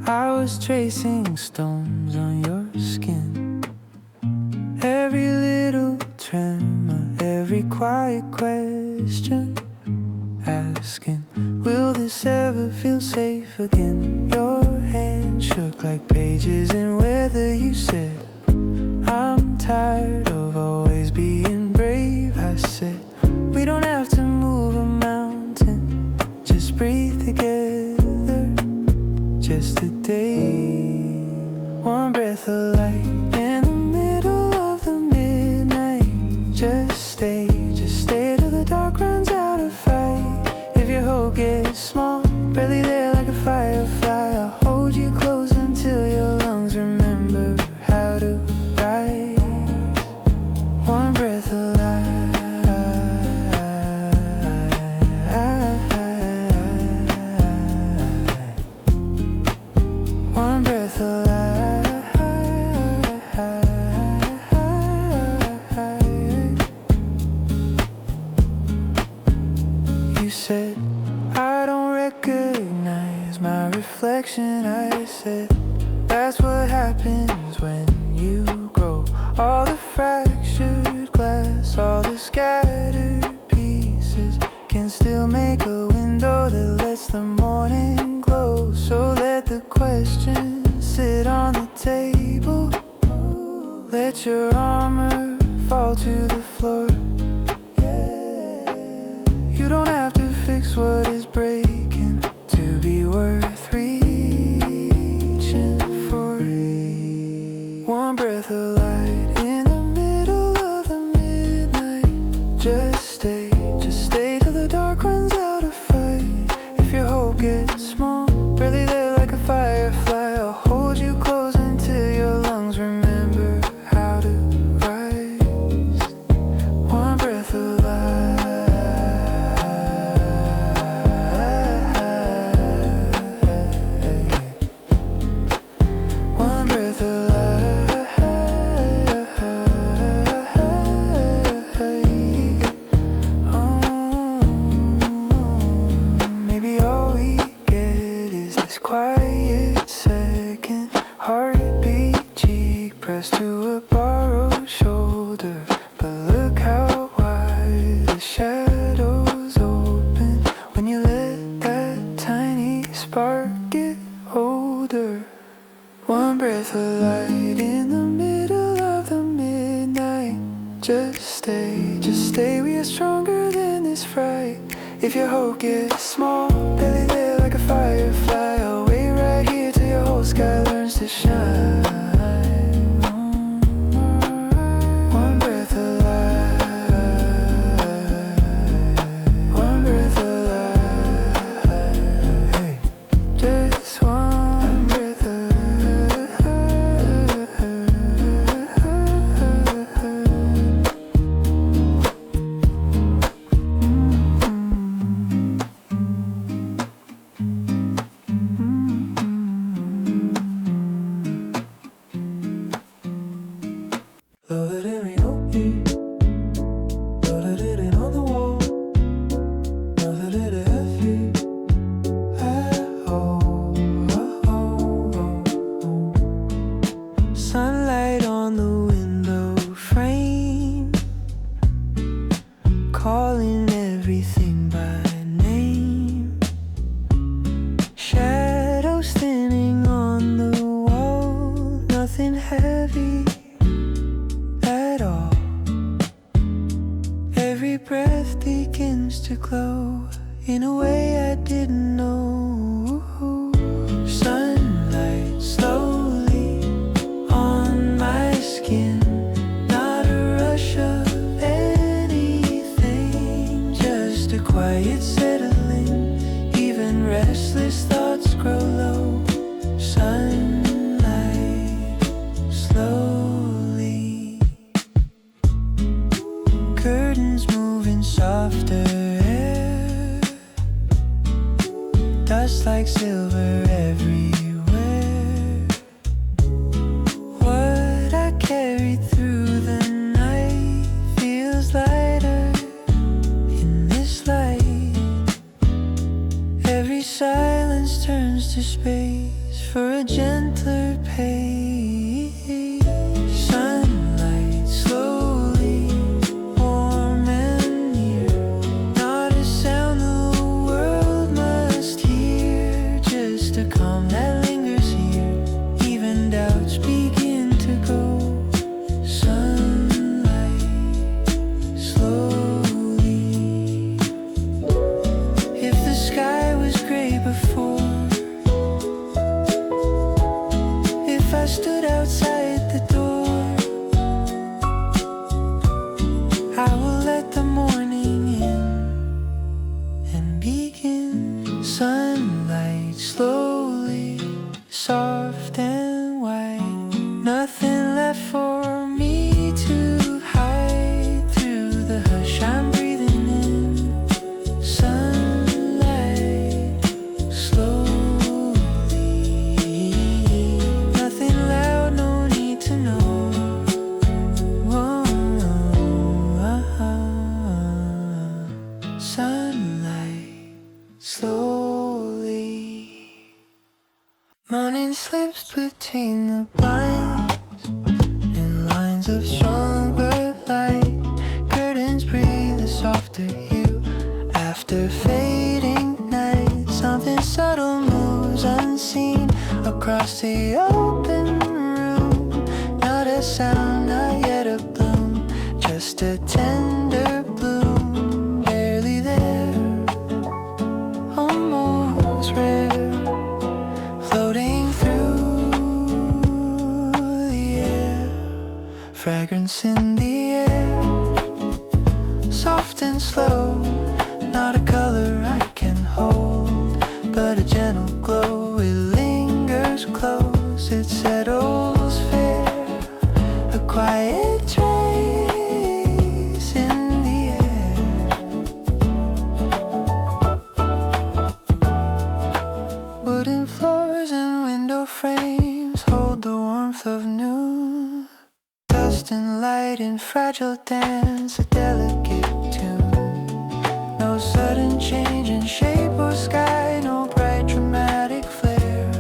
I was tracing stones on your skin. Every little tremor, every quiet question, asking, will this ever feel safe again? Your hand shook like pages in weather. You said, I'm tired of always being brave. I said, we don't have to move a mountain, just breathe together, just a day. One breath of light in the middle of the midnight. Just stay till the dark runs out of fight. If your hope gets small, barely there like a firefly, I'll hold you close until your lungs remember how to rise. One breath of light. One breath of light. You said, I don't recognize my reflection. I said, that's what happens when you grow. All the fractured glass, all the scattered pieces can still make a window that lets the morning glow. So let the questions sit on the table. Let your armor fall to the floor. You don't have to fix what is breaking to be worth reaching for. One breath of light in the middle of the midnight. Just stay till the dark runs out of fight. If your hope gets small, barely there like a firefly, I'll hold you close until your lungs remember how to rise. One breath of light. One breath of light. Oh, maybe all we get is this quiet second heartbeat, cheek pressed to a borrowed shoulder. But look how wide the shadows open when you let that tiny spark get older. One breath of light in the middle of the midnight. Just stay, we are stronger than this fright. If your hope gets small, barely there like a firefly, I'll wait right here till your whole sky learns to shine. One breath of light. One breath of light. Hey. Just one breath of Loaded in me, loaded it on the wall. Nothing did it heavy at all. Sunlight on the window frame, calling everything by name. Shadows thinning on the wall. Nothing heavy at all. Every breath begins to glow in a way I didn't know. Sunlight slowly on my skin. Not a rush of anything, just a quiet settling. Even restless thoughts grow low. Sunlight slowly. Curtains moving softer, air turns to space for a gentler pace. Sunlight slowly warm and near, not a sound the world must hear, just a calm that lingers here. Even doubts begin to go. Sunlight slowly. If the sky was gray before, if I stood outside the door, I will let the morning in and begin. Sunlight slowly, soft and white, nothing left for me to hide. Through the hush I'm breathing in. Sunlight slowly, nothing loud, no need to know. Whoa, sunlight slowly. Morning slips between the blinds in lines of stronger light. Curtains breathe a softer hue after fading night. Something subtle moves unseen across the open room. Not a sound, not yet a bloom, just a tender bloom. Barely there, almost rare, floating through the air. Fragrance in the air, soft and slow. Not a color I can hold, but a gentle glow. It lingers close, it settles fair. A quiet trace in the air. Wooden floors and window frames hold the warmth of noon. Dust and light in fragile dance, a delicate tune. No sudden change in shape or sky, no bright dramatic flare.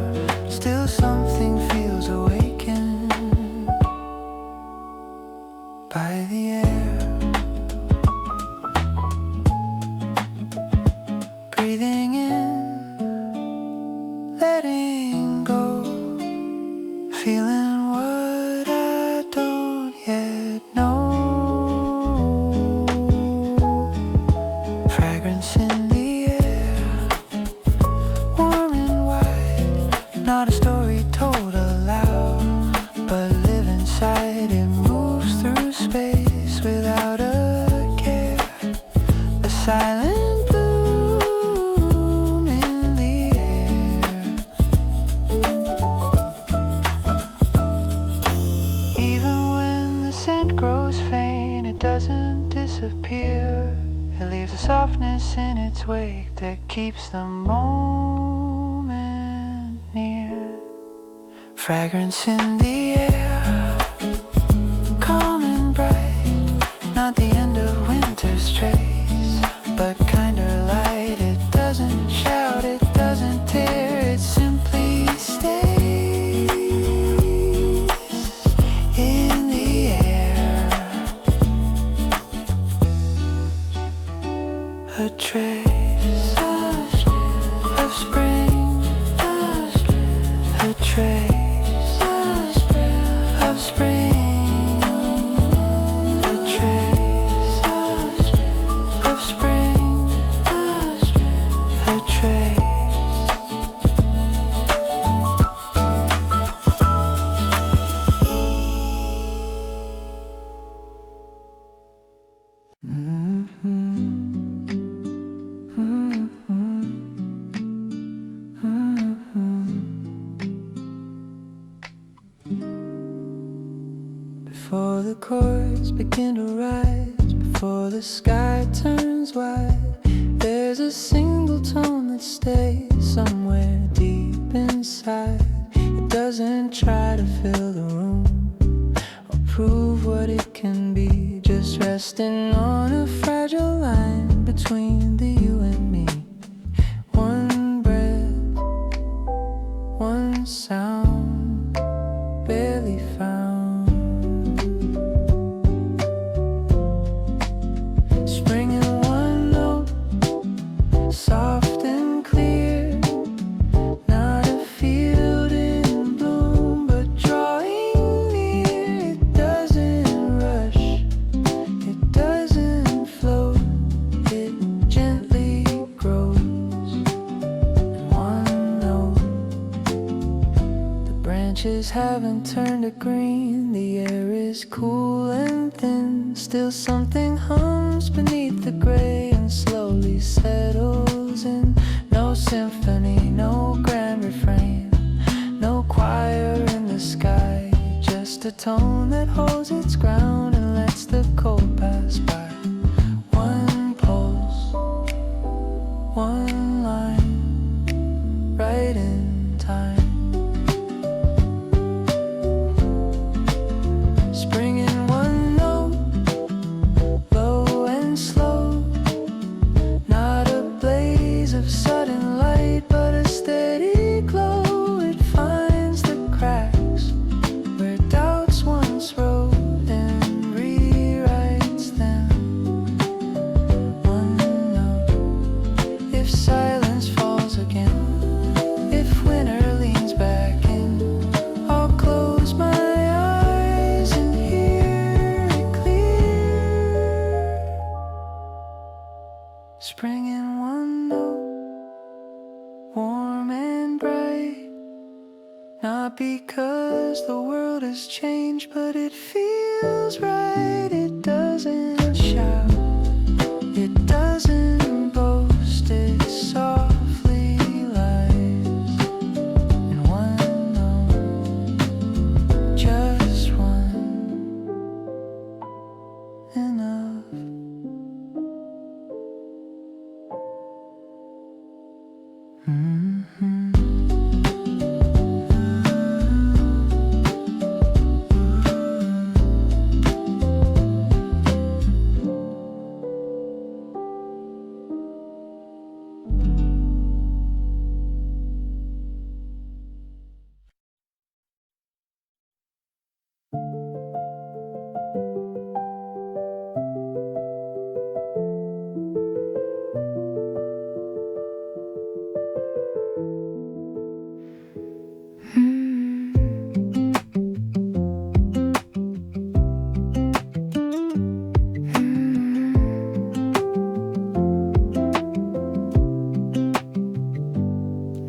Still something feels awakened by the air. Breathing in, letting go, feeling what I don't yet know. Fragrance in the air, warm and wide. Not a story told aloud, but live inside. It moves through space without a care. A silent bloom in the air. Even when the scent grows faint, it doesn't disappear. It leaves a softness in its wake that keeps the moment near. Fragrance in the air, calm and bright. Not the end of winter's trace, but kinder light. It doesn't shout, it doesn't tear, it simply stays in the air. A trace of spring, a trace of spring, a trace of spring, a trace. Before the chords begin to rise, before the sky turns wide, there's a single tone that stays somewhere deep inside. It doesn't try to fill the room or prove what it can be, just resting on a fragile line between the you and me. One breath, one sound barely found. Spring in one note, soft and clear. Not a field in bloom, but drawing near. It doesn't rush, it doesn't float, it gently grows. In one note, the branches haven't turned to green. The air is cool and thin. Still something hums beneath the gray and slowly settles in. No symphony, no grand refrain, no choir in the sky. Just a tone that holds its ground and lets the cold pass by. One pulse, one line, right in time. Spring in one note, low and slow. Not a blaze of sudden light, but a steady glow. It finds the cracks where doubts once wrote and rewrites them. One note, if silence falls again, if winter leans back in, I'll close my eyes and hear it clear. Spring in one note, warm and bright. Not because the world has changed, but it feels right. It doesn't shout, it doesn't boast, it softly lies. In one note, just one, enough.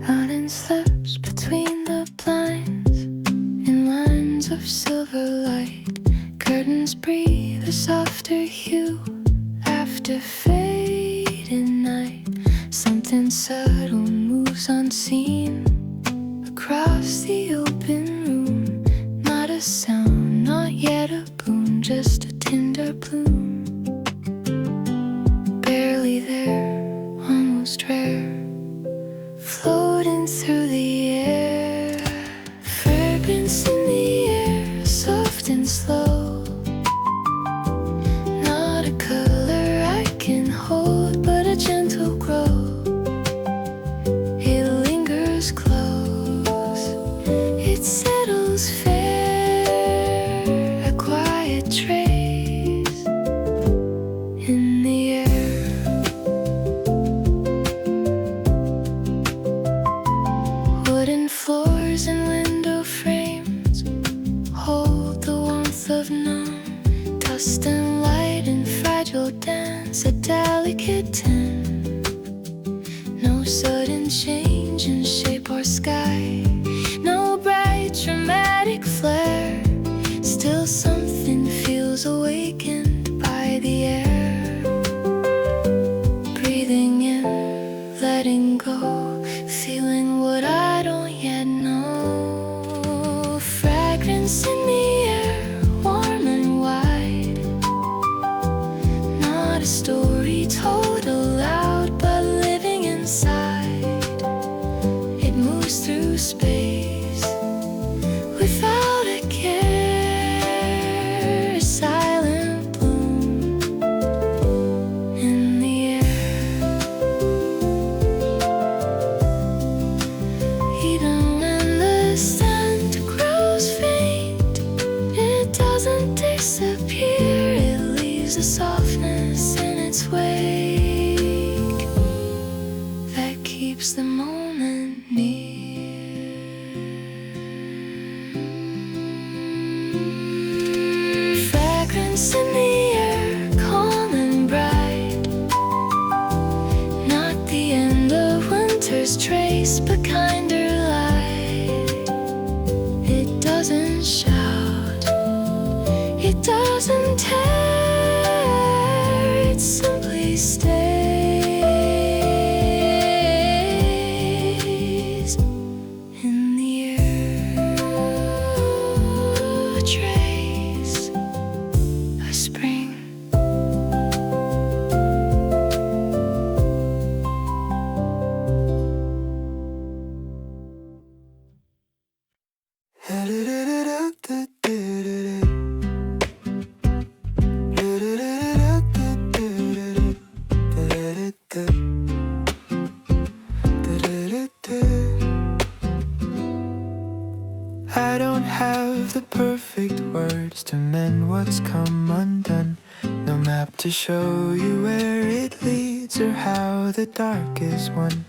Autumn slips between the blinds in lines of silver light. Curtains breathe a softer hue after fading night. Something subtle moves unseen across the open room. Not a sound, not yet a boom, just a tender bloom. Barely there, almost rare, floating through the air. Fragrance in the air, soft and slow. Not a color I can hold, but a gentle glow. It lingers close, it settles fair, a quiet trace in the air. Wooden floors and window frames hold the warmth of numb dust and light and fragile dance, a delicate tint. No sudden change in shape or sky, no bright dramatic flare. Still something feels awakened by the air. Breathing in, letting go, feeling what I don't yet know. Fragrance in the air, warm and wide. Not a story told aloud, but living inside. It moves through space. shout. It doesn't tear, it simply stays in the air. A trace of spring. I don't have the perfect words to mend what's come undone. No map to show you where it leads or how the dark is won.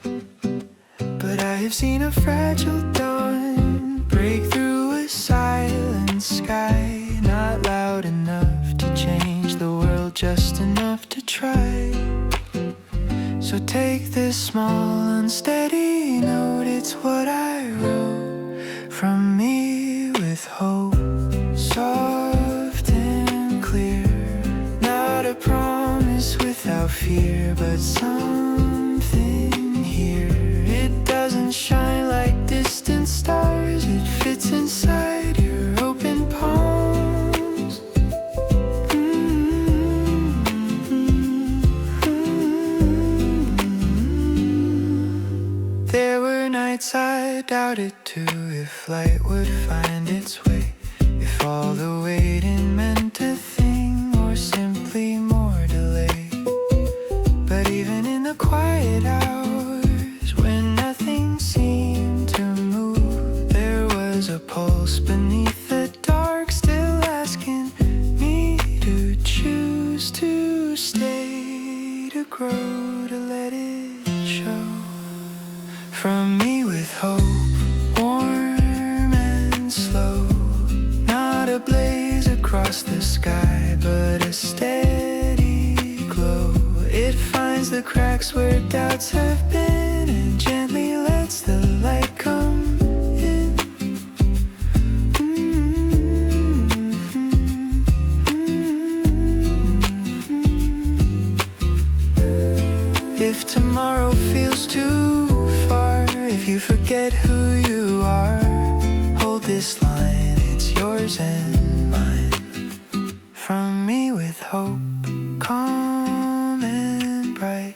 But I have seen a fragile dawn break through a silent sky. Not loud enough to change the world, just enough to try. So take this small unsteady note, it's what I wrote from me with hope. Soft and clear, not a promise without fear, but something here. It doesn't shine like distant stars, it fits inside your open palms. There were nights I doubted too if light would find its way, if all the waiting meant a thing or simply more delay. But even in the quiet hours when nothing seemed to move, there was a pulse beneath the dark, still asking me to choose to stay, to grow, to let it show. From me with hope, warm and slow, not a blaze across the sky, but a steady glow. It finds the cracks where doubts have been and gently lets the light come in. If tomorrow feels too far, if you forget who you are, hold this line, it's yours and mine. From me with hope, calm and bright,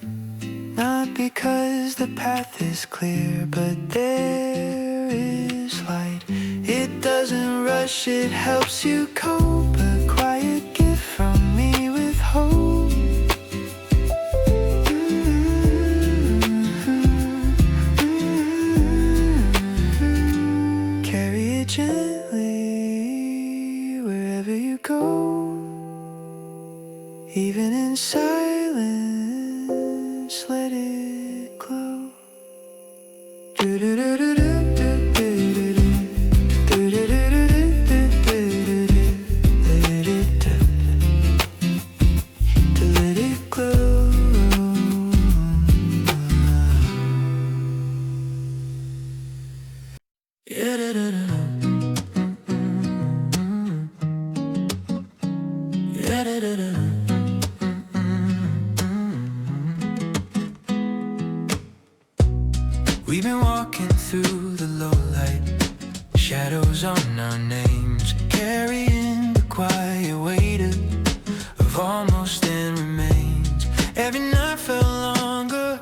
not because the path is clear, but there is light. It doesn't rush, it helps you cope, a quiet gift from me with hope. Carry it gently wherever you go, even in silence, let it glow. To let it glow. We've been walking through the low light, shadows on our names, carrying the quiet weight of almost and remains. Every night felt longer,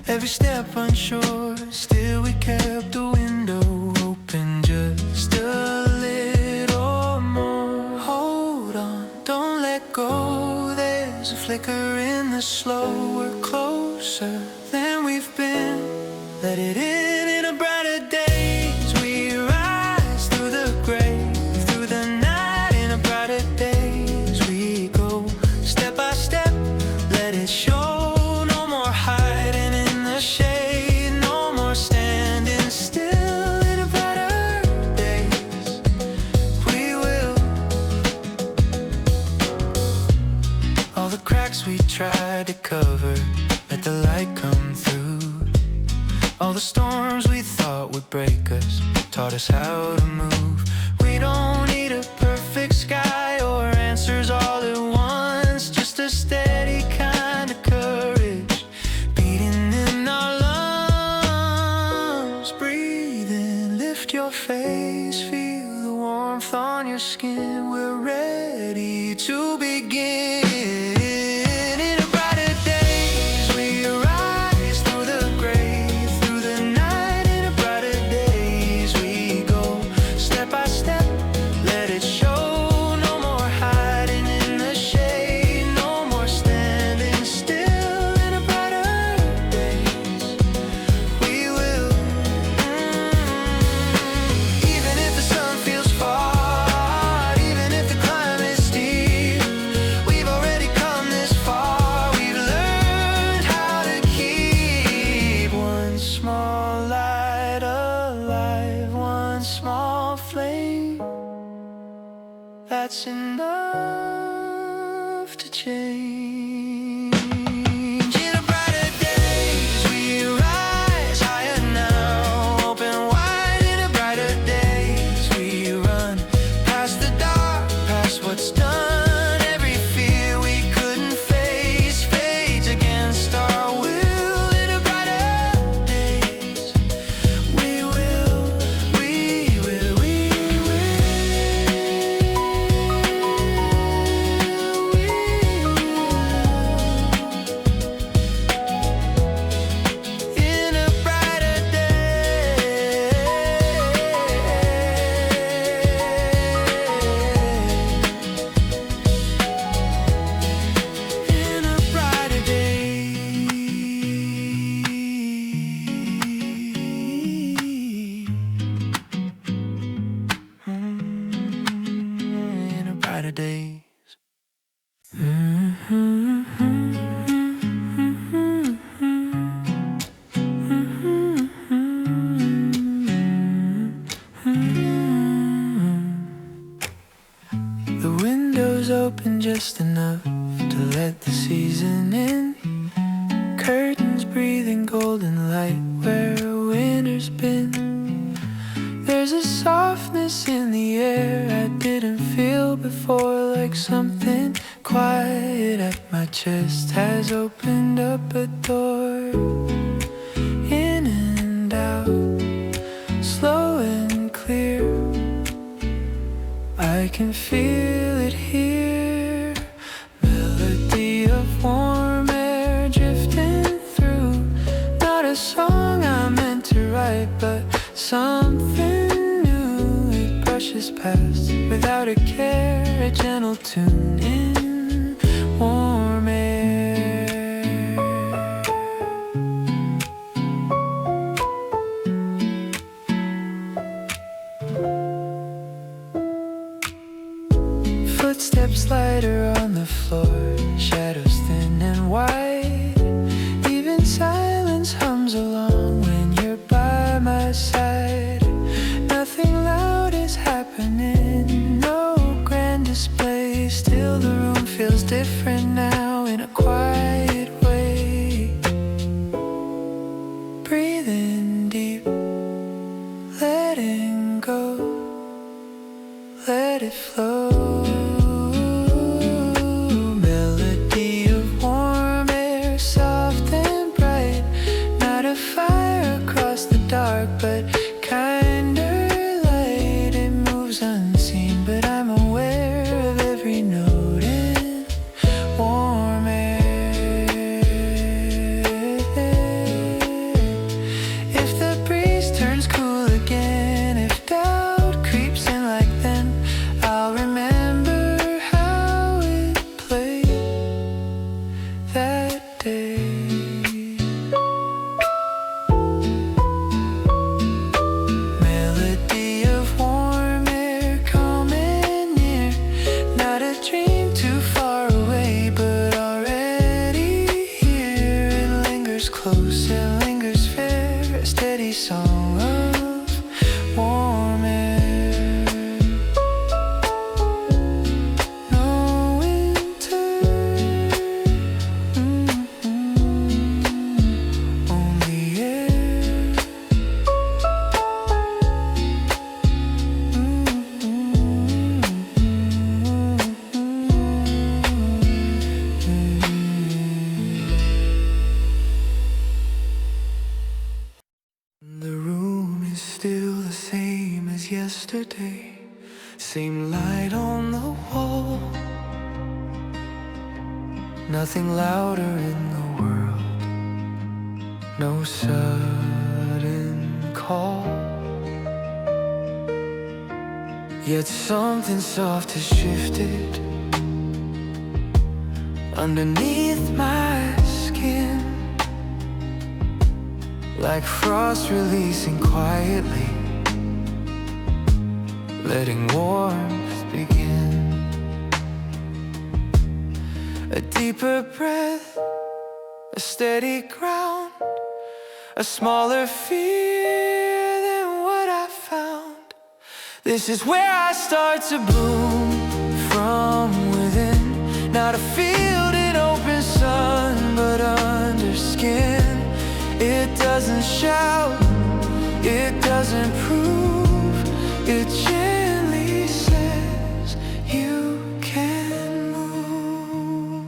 every step unsure, still we kept the window open just a little more. Hold on, don't let go, there's a flicker in the slow. We're closer than we've been, let it in a brighter days. We rise through the gray, through the night in a brighter days. We go step by step, let it show. No more hiding in the shade, no more standing still in a brighter days. We will. All the cracks we tried to cover, let the light come through. All the storms we thought would break us taught us how to move. We don't lift your face, feel the warmth on your skin. We're ready to begin. In a brighter days, we rise through the gray, through the night. In a brighter days, we go step by step, let it show. No more hiding in the shade, no more standing still. In a brighter days, we will. Even if the sun feels far, even if the climb is steep, we've already come this far. We've learned how to keep one small light alive, one small flame. That's enough to change. In a brighter days, we rise higher now, open wide. In a brighter days, we run past the dark, past what's done. Every fear we couldn't face fades against our will. In a brighter days, we will, we will, we will, we will. In a brighter day, in a brighter day, in a brighter days. The window's open just enough to let the season in. Curtains breathing golden light where winter's been. There's a softness in the air I didn't feel before, like something quiet at my chest has opened up a door. In and out, slow and clear, I can feel it here. Melody of warm air drifting through. Not a song I meant to write, but something new. It brushes past without a care. A gentle tune in warm air. Footsteps lighter on the floor, shadows thin and wide. Even silence hums along when you're by my side. Nothing loud is happening, no grand display. Still the room feels different now in a quiet way. Breathing deep, letting go, let it flow. Melody of warm air, soft and bright. Not a fire across the dark, but kinder light. It moves unseen, but I'm aware of every note in warm air. If the breeze turns cool again, if doubt creeps in like then, I'll remember as yesterday. Same light on the wall. Nothing louder in the world. No sudden call. Yet something soft has shifted underneath my skin, like frost releasing quietly, letting warmth begin. A deeper breath, a steady ground, a smaller fear than what I found. This is where I start to bloom from within. Not a field in open sun, but under skin. It doesn't shout, it doesn't prove, it gently says you can move.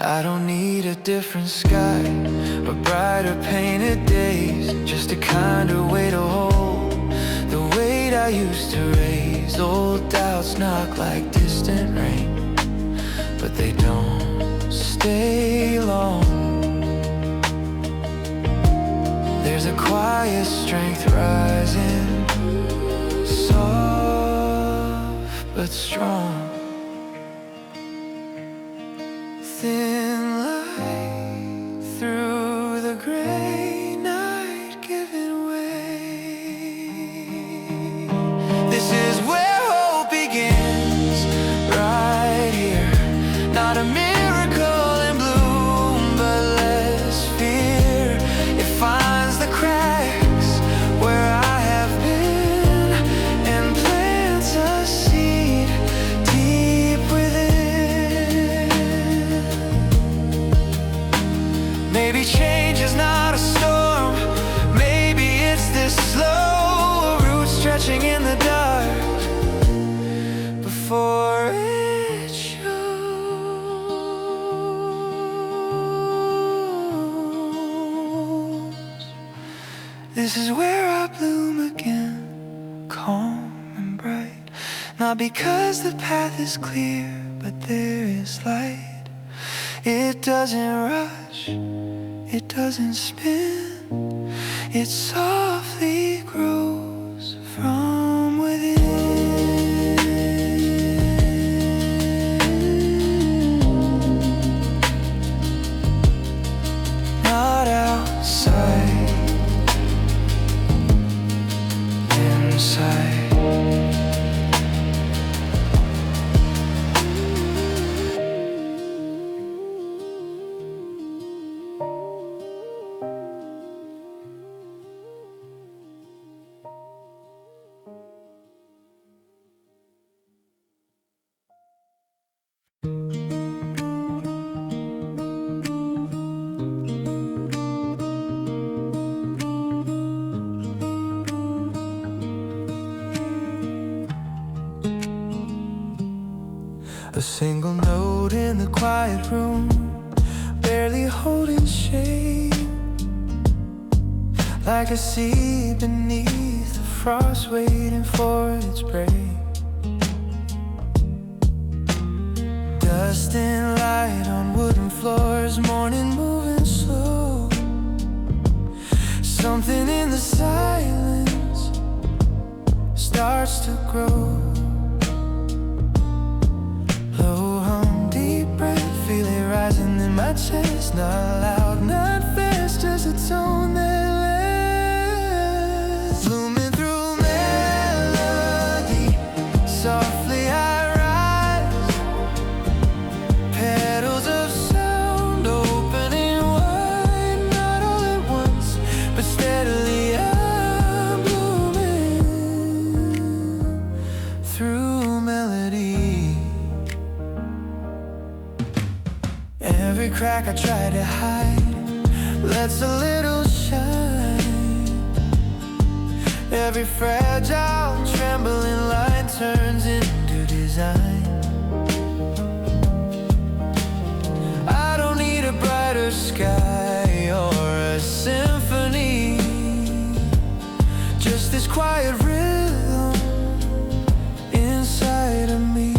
I don't need a different sky or brighter painted days, just a kinder way to hold the weight I used to raise. Old doubts knock like distant rain, but they don't stay long. There's a quiet strength rising, soft but strong. Thin light through the gray night giving way. This is where hope begins, right here. Not a miracle in bloom, but less fear. It finds the cracks where I have been and plants a seed deep within. Maybe change is not a storm, maybe it's this slow root stretching in the dark before it shows. This is where I bloom again, calm and bright. Not because the path is clear, but there is light. It doesn't rush, it doesn't spin, it softly grows from within. Not outside, inside. A single note in the quiet room, barely holding shade, like a seed beneath the frost waiting for its prey. Dust and light on wooden floors, morning moving slow. Something in the silence starts to grow. Low hum, deep breath, feel it rising in my chest. Not loud, not fast, just a tone that lasts. Blooming through melody, softly I rise. Petals of sound opening wide, not all at once, but steadily I'm blooming through melody. Every crack I try to hide lets a little shine. Every fragile, trembling line turns into design. I don't need a brighter sky or a symphony, just this quiet rhythm inside of me.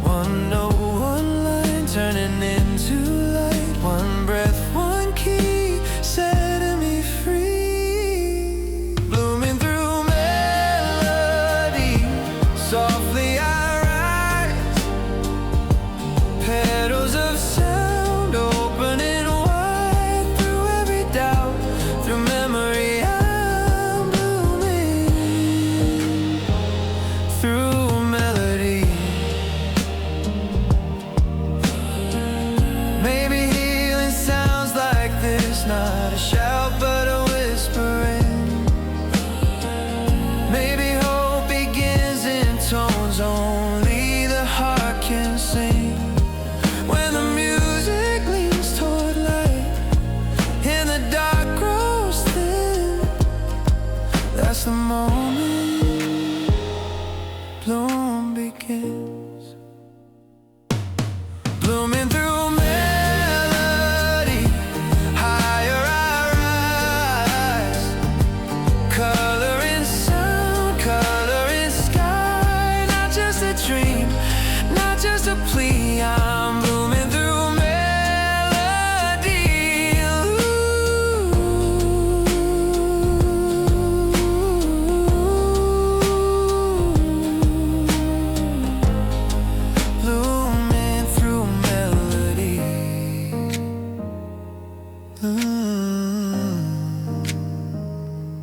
One note, one line turning into light. One breath, one key setting me free. Blooming through melody, softly I rise. Petals of sound opening wide. Through every doubt, through memory I'm blooming. Through melody. Maybe healing sounds like this, not a shout but a whispering. Maybe hope begins in tones only the heart can sing. When the music leans toward light and the dark grows thin, that's the moment bloom begins. Blooming through melody, higher I rise. Color in sound, color in sky. Not just a dream, not just a plea. I'm blooming through melody. Blooming through melody.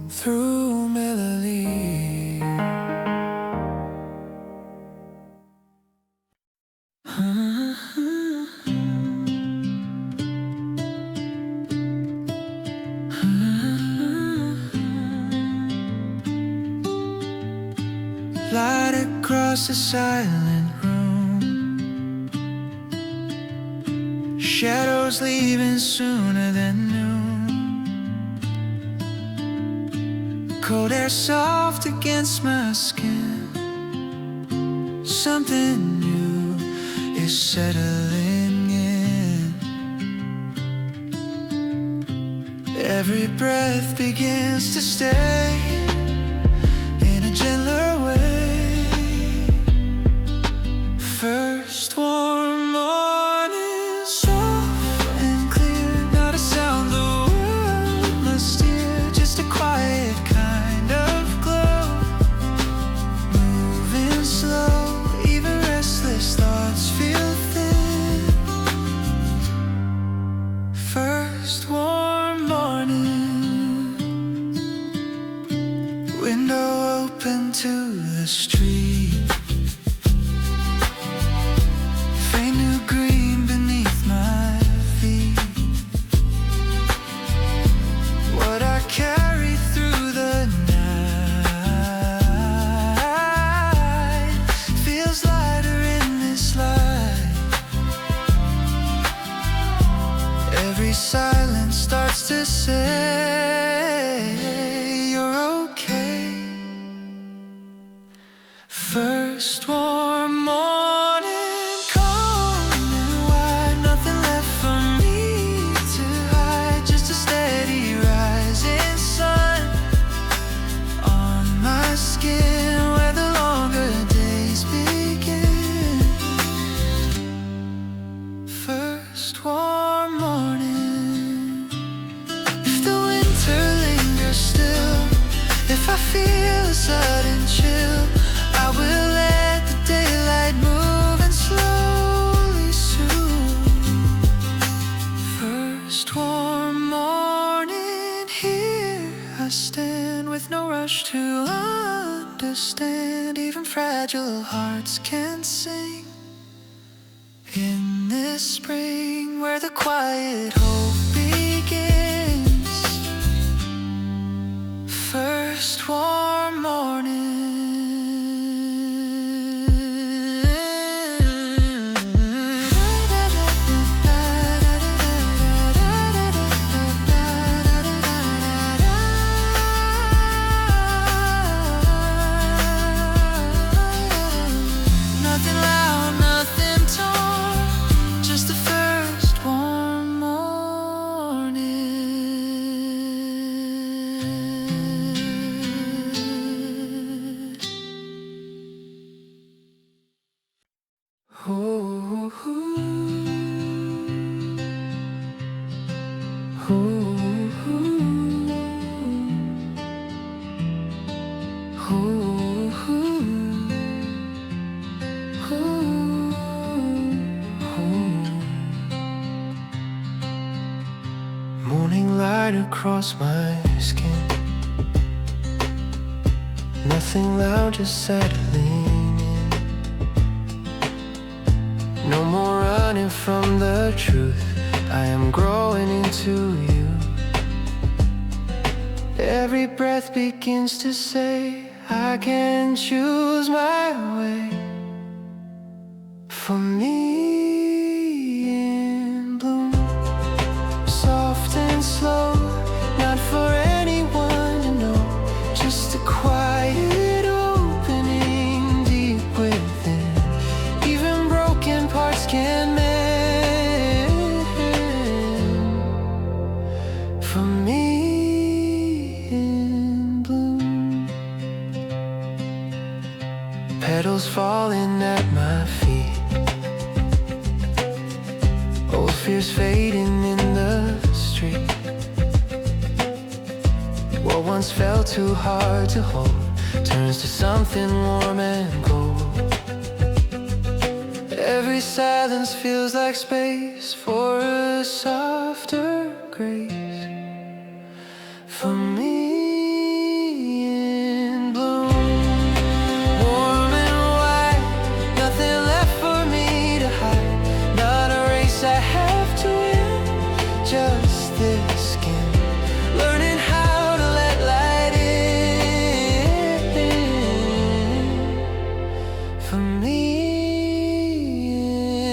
Through melody. Light across the silent room. Shadows leaving sooner than noon. Cold air soft against my skin. Something new is settling in. Every breath begins to stay in a gentler way. First warm morning, soft and clear. Not a sound the world must hear, just a quiet kind of glow. Moving slow, even restless thoughts feel thin. First warm morning, window open to the street. Faint new green beneath my feet. What I carry through the night feels lighter in this light. Every silence starts to say you're okay. First warm morning, calm and wide. Nothing left for me to hide. Just a steady rising sun on my skin, where the longer days begin. First warm morning. If the winter lingers still, if I feel a sudden chill, I will let the daylight move and slowly soothe. First warm morning, here I stand with no rush to understand. Even fragile hearts can sing in this spring where the quiet hope begins. First warm morning. Nothing loud, nothing torn, just the first warm morning. across my skin. Nothing loud, just settling in. No more running from the truth. I am growing into you. Every breath begins to say I can choose my way. For me in bloom, soft and slow, not for anyone to know, just a quiet opening deep within. Even broken parts can mend. For me in bloom, petals falling at my feet. Old fears fading in the street. What once felt too hard to hold turns to something warm and cold. Every silence feels like space for a softer grace. For me in bloom, warm and white, nothing left for me to hide. Not a race I have to win, just this skin. Learning how to let light in. For me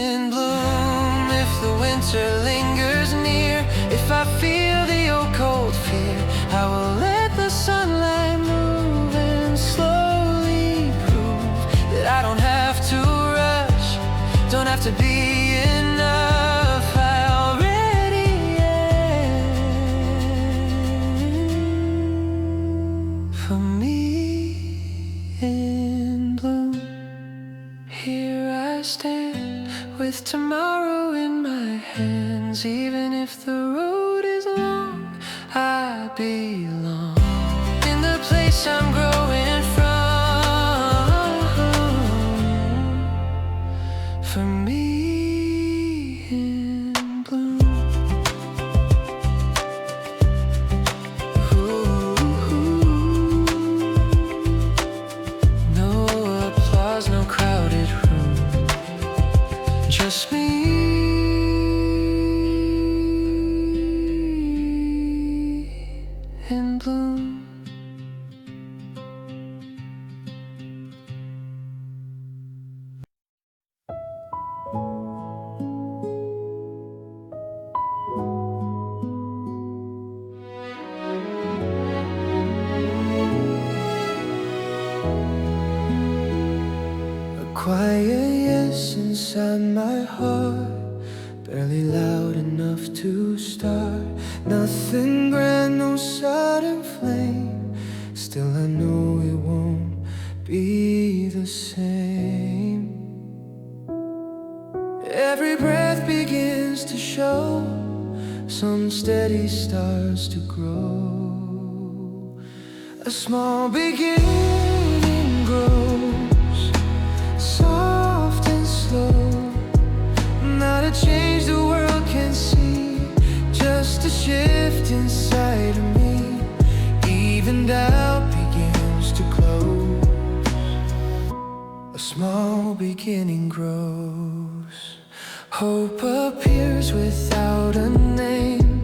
in bloom, if the winter lingers near, if I feel the old cold fear, I will let the sunlight move and slowly prove that I don't have to rush, don't have to be enough. I already am. For me in bloom, here I stand with tomorrow in my hands. Even if the road is long, I belong in the place I'm growing from. For me in bloom. Ooh, no applause, no crowded room, just me. In bloom. A quiet yes inside my heart, barely loud enough to start. Nothing grand, no sudden flame. Still I know it won't be the same. Every breath begins to show, some steady starts to grow. A small beginning grows, soft and slow. Not a change the world can see, just a shift inside of me. Even doubt begins to close, a small beginning grows. Hope appears without a name,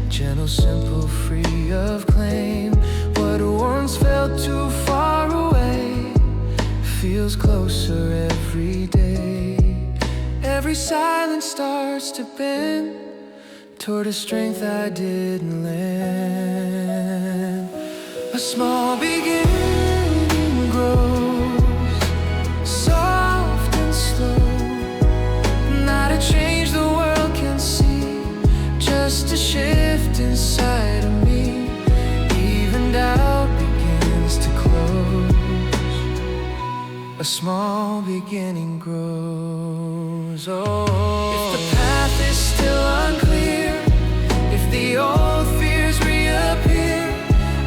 gentle, simple, free of claim. What once felt too far away feels closer every day. Every silence starts to bend toward a strength I didn't lend. A small beginning grows, soft and slow. Not a change the world can see, just a shift inside of me. Even doubt begins to close, a small beginning grows. Oh, if the path is still unclear, if the old fears reappear,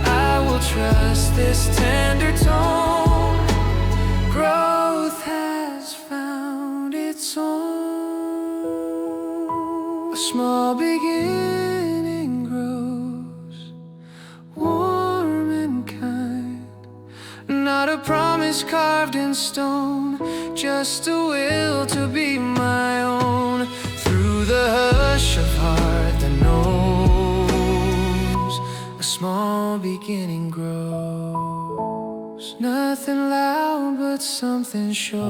I will trust this tender tone. Growth has found its own. A small beginning grows. promise carved in stone, just a will to be my own. Through the hush of heart that knows a small beginning grows. Nothing loud but something shows.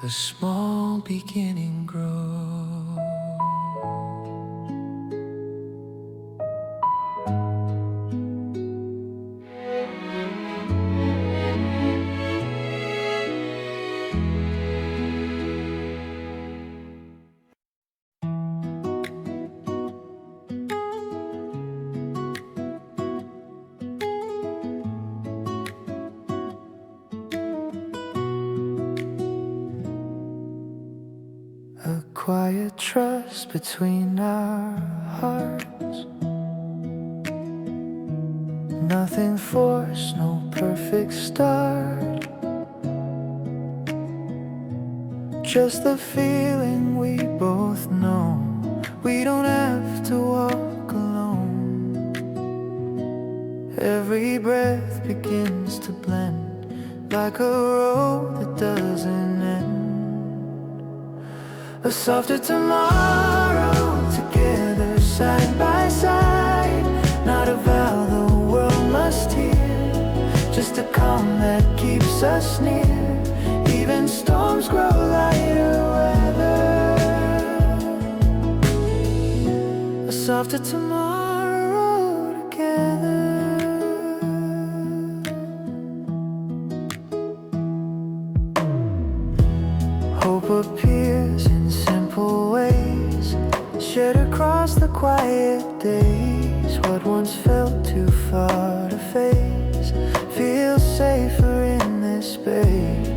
A small beginning grows. A quiet trust between our hearts. Nothing forced, no perfect start. Just the feeling we both know. We don't have to walk alone. Every breath begins to blend like a road that doesn't end. A softer tomorrow, together side by side. Not a vow the world must hear, just a calm that keeps us near. Even storms grow lighter weather. A softer tomorrow together. Hope appears in simple ways, shared across the quiet days. What once felt too far to face feels safer in this space.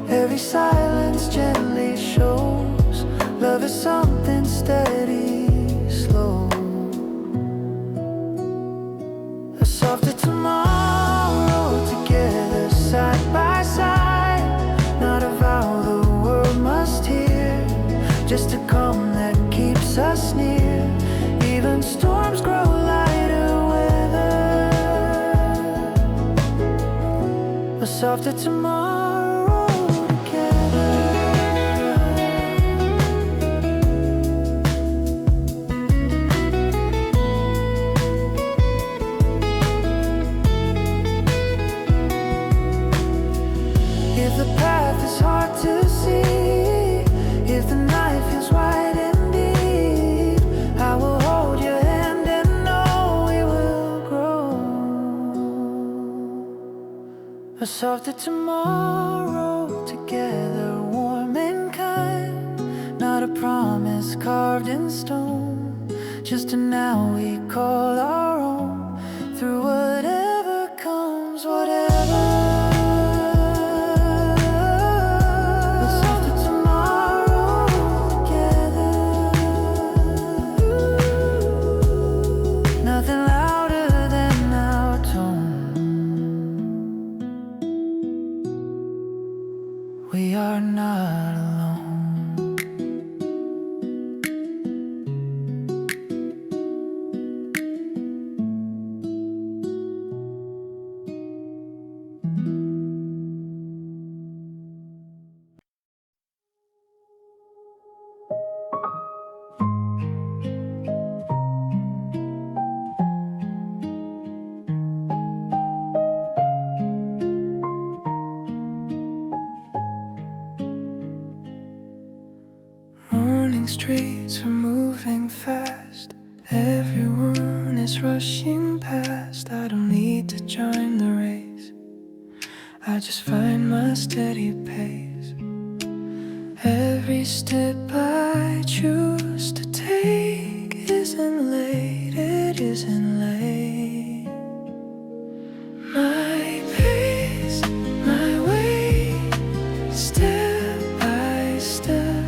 Every silence gently shows love is something steady, slow. A softer tomorrow, together side by side. Not a vow the world must hear, just a calm that keeps us near. Even storms grow lighter weather. A softer tomorrow together. If the path is hard to see, if the night feels wide and deep, I will hold your hand and know we will grow. A softer tomorrow, together warm and kind. Not a promise carved in stone, just a now we call our own. Through whatever comes, whatever. We are not alone. Morning streets are moving fast. Everyone is rushing past. I don't need to join the race. I just find my steady pace. Every step I choose to take isn't late, it isn't late. My pace, my way, step by step.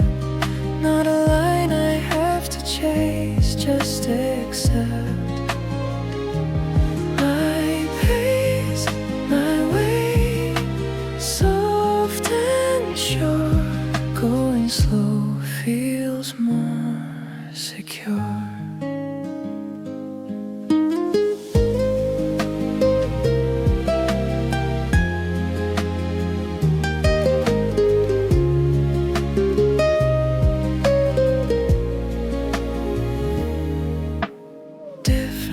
Not a line I have to chase, just accept. My pace, my way, soft and sure. Going slow feels more secure.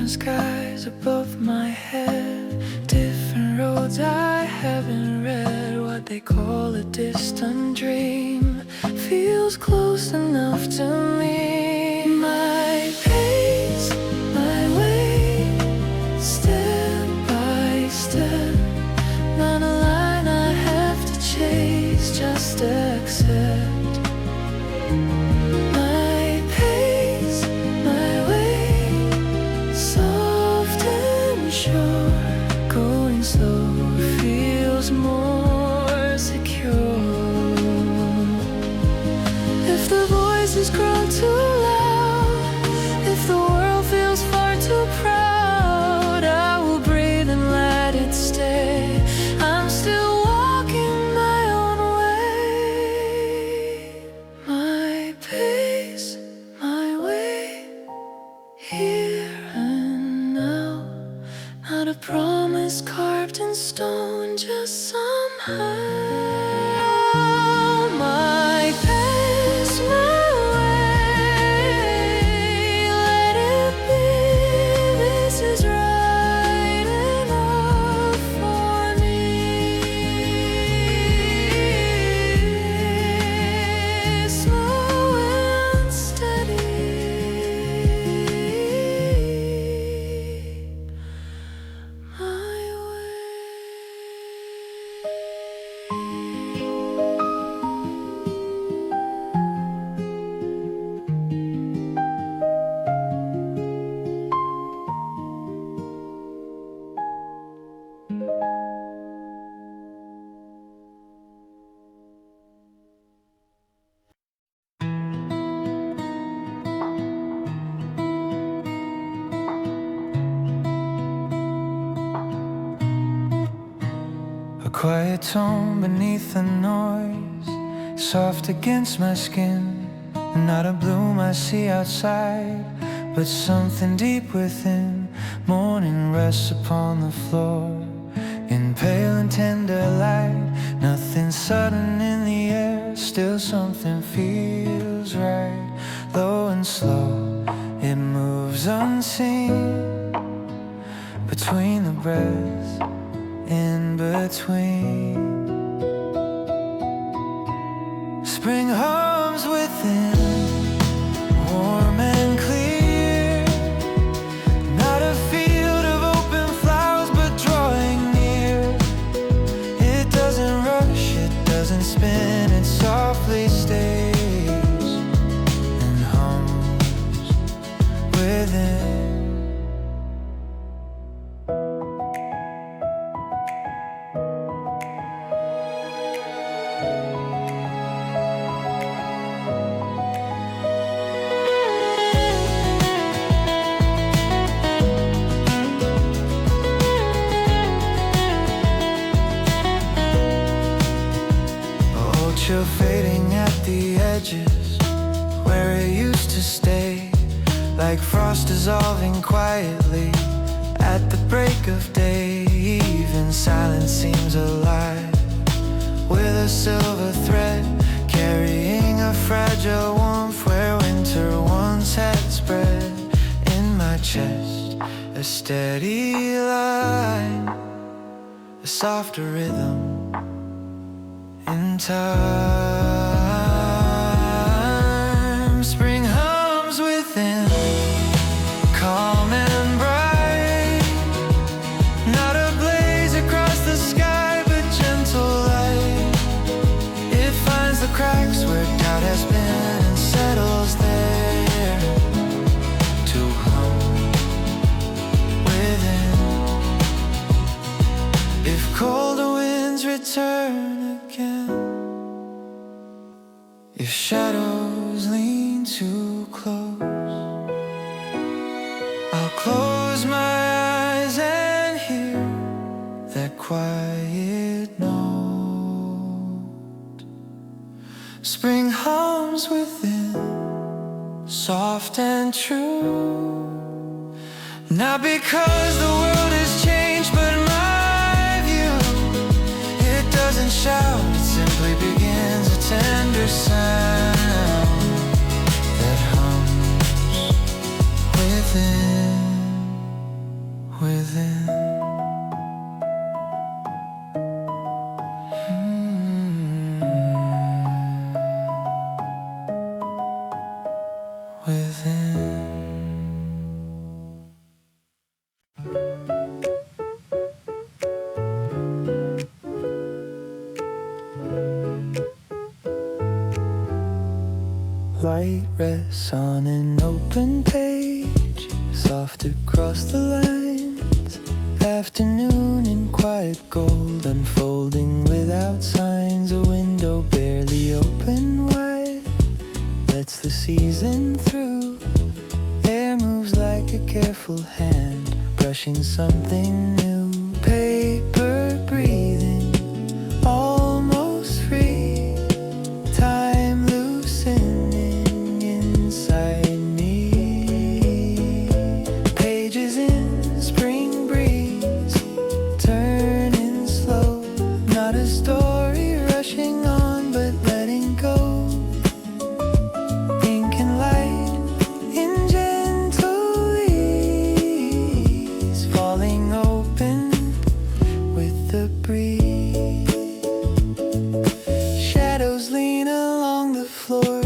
different skies above my head, different roads I haven't read. What they call a distant dream feels close enough to me. My pace, my way, step by step, not a line I have to chase, just accept. My pace, my way, soft and sure, going slow feels more secure. If the voices grow too loud, if the world feels far too proud, I will breathe and let it stay. I'm still walking my own way. My pace, my way, here and now. Not a promise carved in stone, just somehow. My pace, my way, let it be. This is right enough for me. Slow and steady. My way. A quiet tone beneath the noise, soft against my skin. Not a bloom I see outside, but something deep within. Morning rests upon the floor in pale and tender light. Nothing sudden in the air, still something feels right. Low and slow, it moves unseen between the breaths, in between. Spring hums within, warm and clear. Not a field of open flowers, but drawing near. It doesn't rush, it doesn't spin, it softly stays and hums within. Chill fading at the edges where it used to stay, like frost dissolving quietly at the break of day. Even silence seems alive with a silver thread, carrying a fragile warmth where winter once had spread. In my chest, a steady line, a softer rhythm in time. Spring hums within, calm and bright. Not a blaze across the sky, but gentle light. It finds the cracks where doubt has been and settles there to hum within. If colder winds return again, if shadows lean too close, I'll close my eyes and hear that quiet note. Spring hums within, soft and true. Not because the world has changed, but my view. It doesn't shout, it simply begins, a tender sound that hums within. light rests on an open page, soft across the lines. Afternoon in quiet gold, unfolding without signs. A window barely open wide lets the season through. Air moves like a careful hand, brushing something new. Paper breathing, almost free. Time loosening inside me. Pages in spring breeze, turning slow. Not a story rushing on, but letting go. Ink and light in gentle ease, falling open with the breeze. Shadows lean along the floor,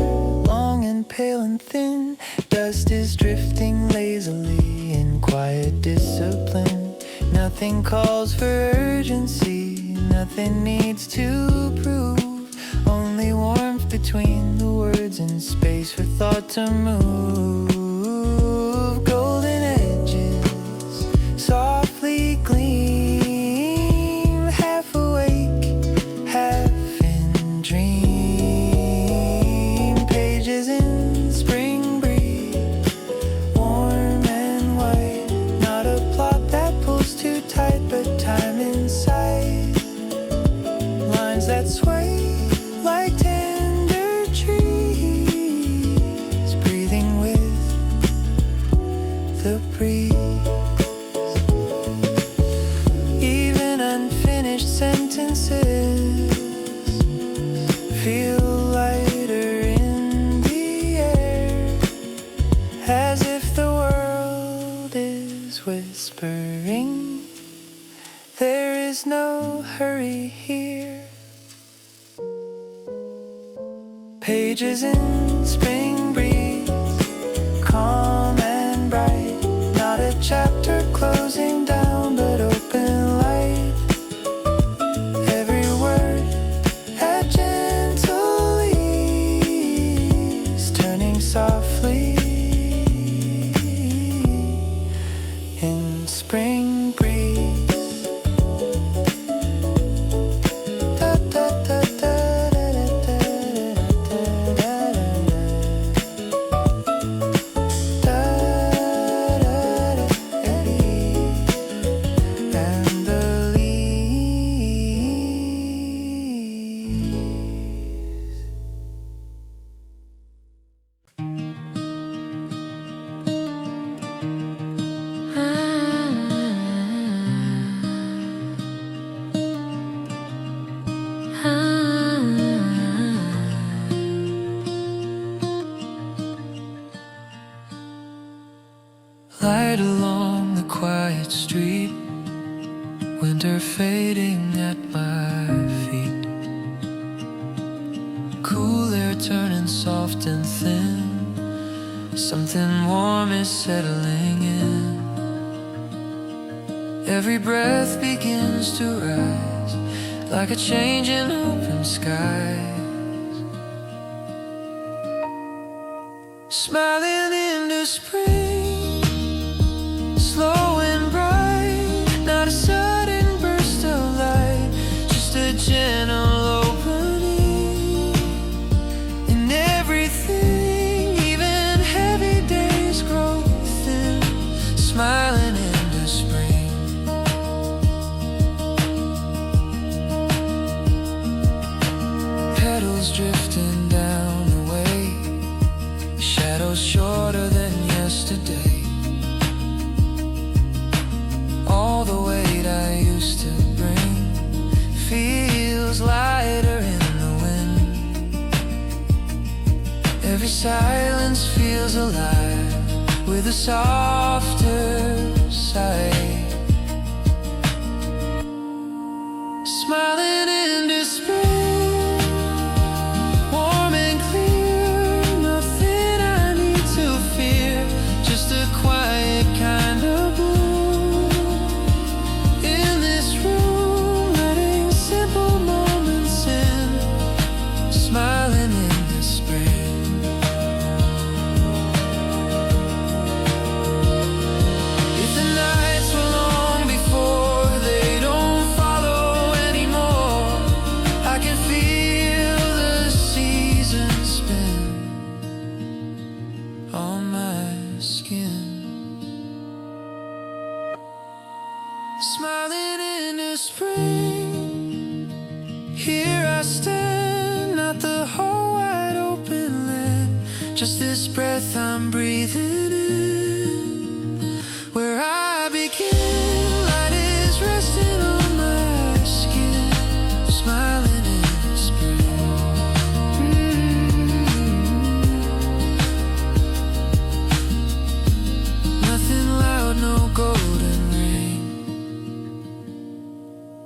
long and pale and thin. Dust is drifting lazily in quiet discipline. Nothing calls for urgency, nothing needs to prove. Only warmth between the words and space for thought to move. Golden edges softly gleam, half awake, half in dream. Pages in spring breeze, warm and white. Not a plot that pulls too tight, but time inside. Lines that sway like tender trees, breathing with the breeze. Even unfinished sentences feel lighter in the air, as if the world is whispering. There is no hurry here. Pages in spring breeze, calm and bright. Not a chapter closing down, but open light. Every word at gentle ease, turning softly in spring breeze. Da, da, da, da, da, da, da, da, da, da, and the leaves. Light along the quiet street, winter fading at my feet. Cool air turning soft and thin, something warm is settling in. Every breath begins to rise, like a change in open skies. Smiling into spring, slow and bright. Not a sudden burst of light, just a gentle opening in everything. Even heavy days grow thin, smiling into spring. Petals drifting down the way, shadows shorter than yesterday. All the weight I used to bring feels lighter in the wind. Every silence feels alive with a softer side. Smiling into spring, warm and clear. Nothing I need to fear, just a quiet kind of blue. In this room, letting simple moments in, smiling in the spring.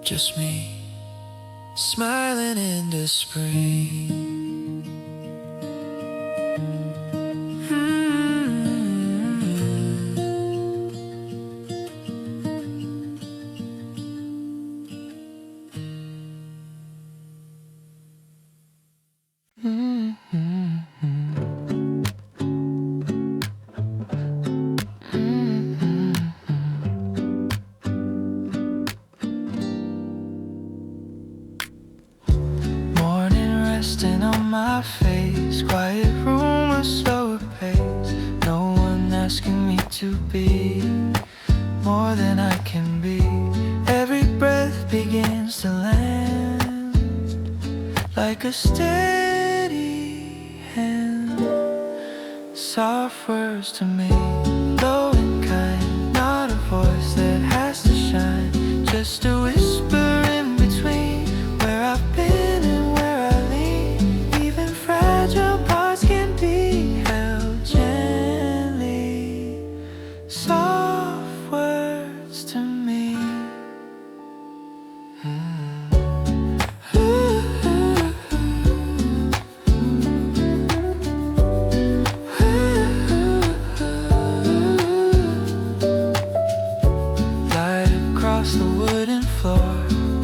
Just me, smiling into spring. On my face, quiet room, a slower pace. No one asking me to be more than I can be. Every breath begins to land like a steady hand. Soft words to me, low and kind, not a voice that has to shine, just a whisper in between where I've been and where I lean. Even fragile parts can be held gently. Soft words to me. Light across the wooden floor,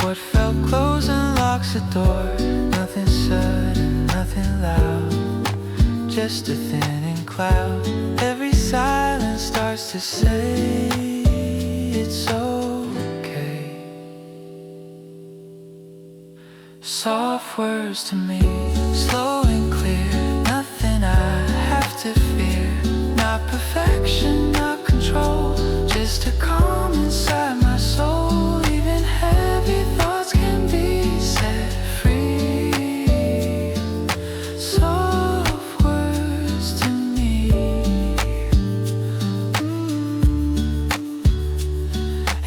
what felt close unlocks the door. Nothing sudden, nothing loud, just a thinning cloud. Every silence starts to say it's okay. Soft words to me, slow and clear, nothing I have to fear. Not perfection, not control, just a calm inside my soul. Even heavy thoughts can be set free. Soft words to me.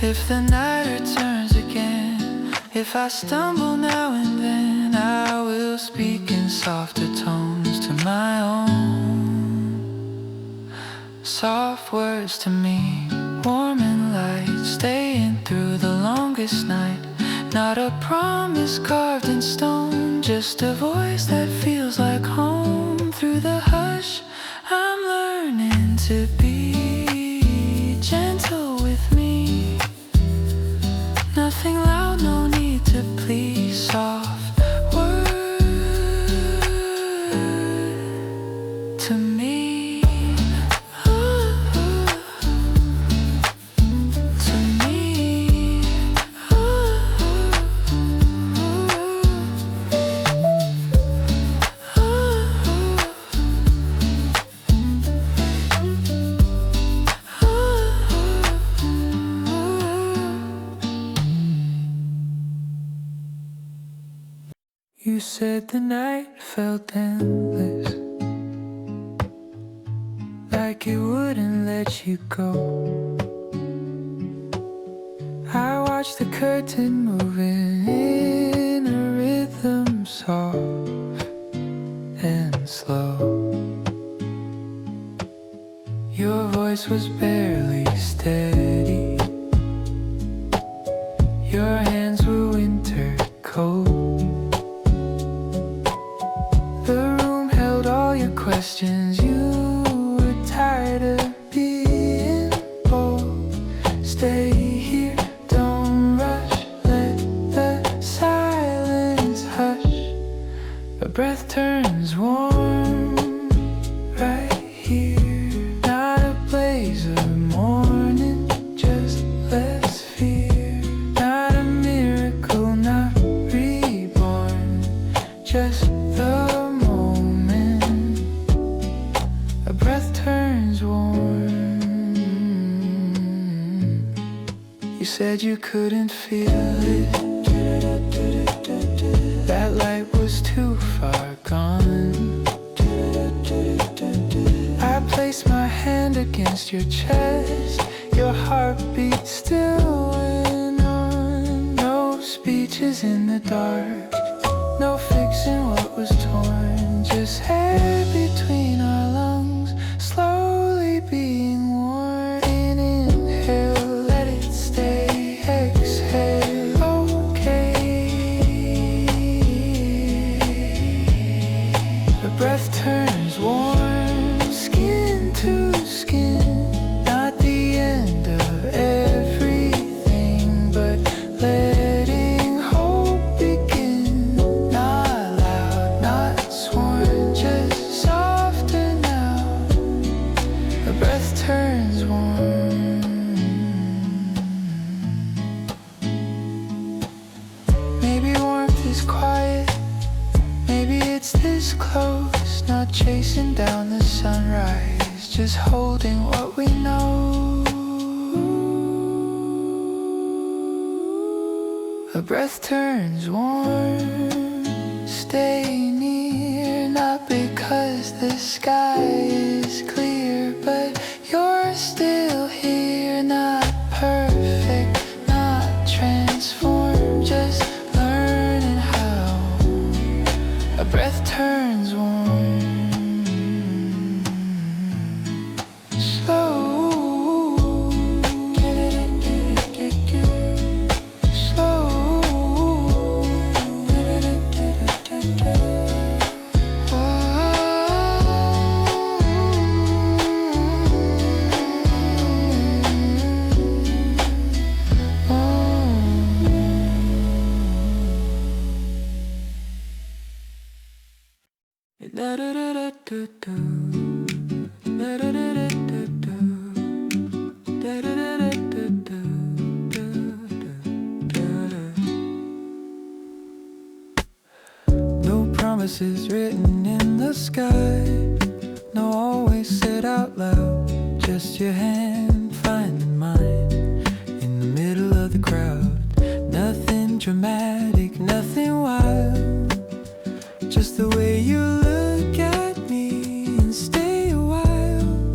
If the night returns again, if I stumble now and then, I will speak in softer tones to my own. Soft words to me, warm and light, staying through the longest night. Not a promise carved in stone, just a voice that feels like home. Through the hush, I'm learning to be gentle with me. Nothing loud, no need to please. Soft word to me. To me. You said the night felt endless, like it wouldn't let you go. I watched the curtain moving in a rhythm, soft and slow. Your voice was barely steady, your hands were winter cold. The room held all your questions, you were tired of being bold. Stay here, don't rush, let the silence hush. A breath turns warm right here. Not a blaze of morning, just less fear. Not a miracle, not reborn, just the moment. A breath turns warm. You said you couldn't feel it, that light was too far gone. I placed my hand against your chest, your heartbeat still went on. No speeches in the dark, no fixing what was torn, just air between our lungs, slowly being worn. Inhale, let it stay, exhale. Oh, chasing down the sunrise, just holding what we know. A breath turns warm, stay near, not because the sky is clear, but you're still here, not perfect, not transformed, just learning how. A breath turns warm, slow. No promises written in the sky, no always said out loud, just your hand finding mine in the middle of the crowd. Nothing dramatic, nothing wild, just the way you look at me and stay a while.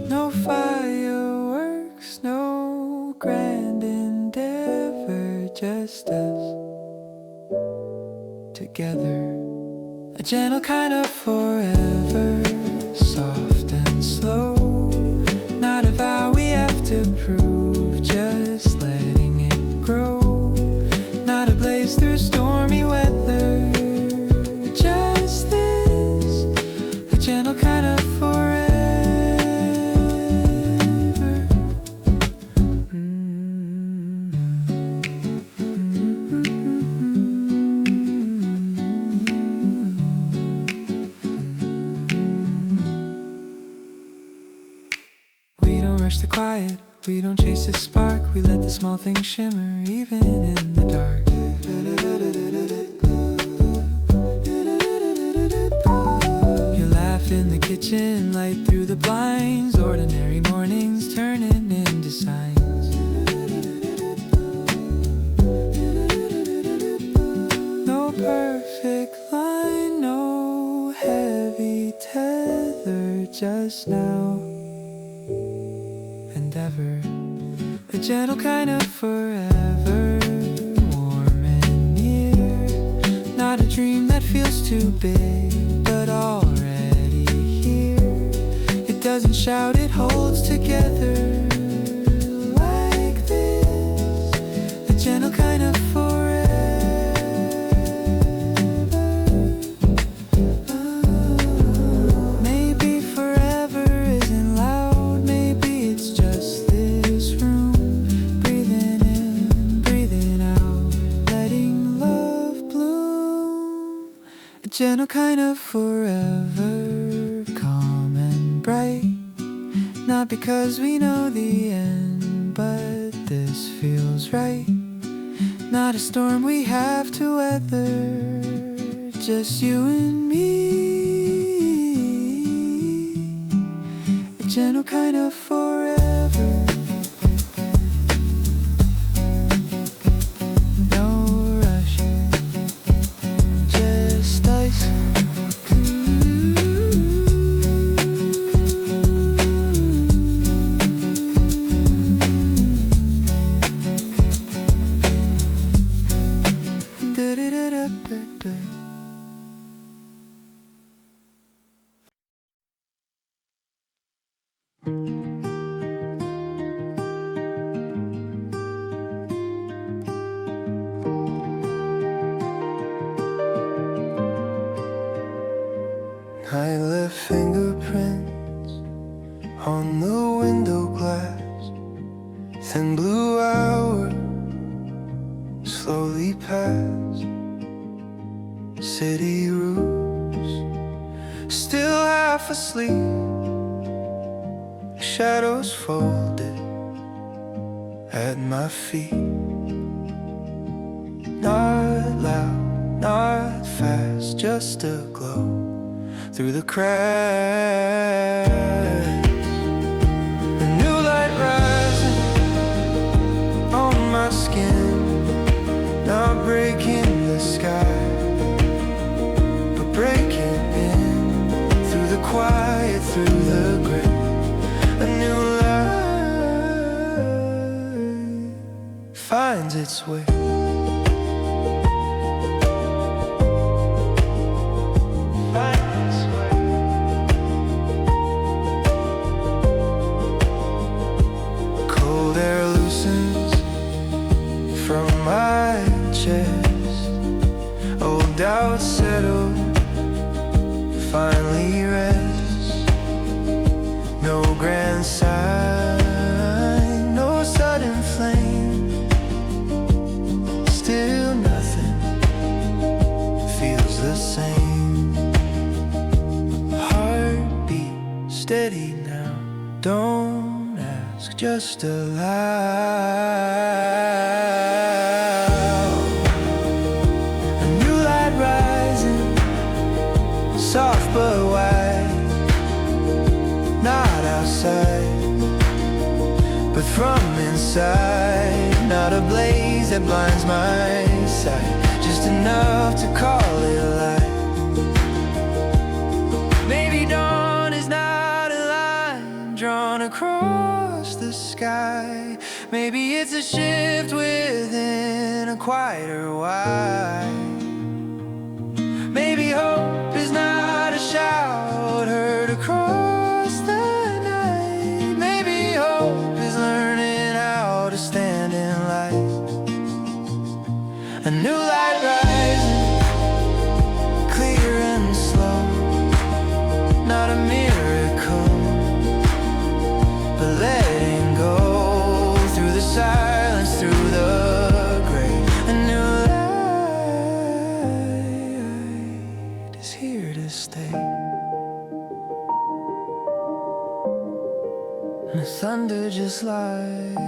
No fireworks, no grand endeavor, just us together. A gentle kind of forever, soft and slow. Not a vow we have to prove, just letting it grow. Not a blaze through stormy weather, just this, a gentle kind of forever. We don't rush the quiet, we don't chase the spark, we let the small things shimmer even in the dark. You laugh in the kitchen, light through the blinds, ordinary mornings turning into signs. No perfect line, no heavy tether, just now and ever. A gentle kind of forever, warm and near. Not a dream that feels too big, but already here. It doesn't shout, it holds together like this. A gentle kind of forever. Maybe forever isn't loud, maybe it's just this room. Breathing in, breathing out, letting love bloom. A gentle kind of forever, calm and bright. Not because we know the end, but this feels right. Not a storm we have to weather, just you and me. A gentle kind of forever. No rush, just us. I left fingerprints on the window glass. Thin blue hours slowly pass. City roofs still half asleep, shadows folded at my feet. Not loud, not fast, just a glow. through the cracks. A new light rising on my skin, not breaking the sky, but breaking in through the quiet, through the grit. A new light finds its way. Cold air loosens from my chest, old doubts settle, finally rest. No grand sign, no sudden flame, still nothing feels the same. Heartbeat steady now, don't ask, just allow. A new light rising, soft but wide, not outside, but from inside. Not a blaze that blinds my sight, just enough to call it light. Maybe dawn is not a line drawn across the sky. Maybe it's a shift within a quieter why. Maybe hope is not a shout heard across the night. Maybe hope is learning how to stand in light. A new light rising, clear and slow, not a miracle, but letting go through the silence, through the gray. A new light is here to stay. And the thunder just lies.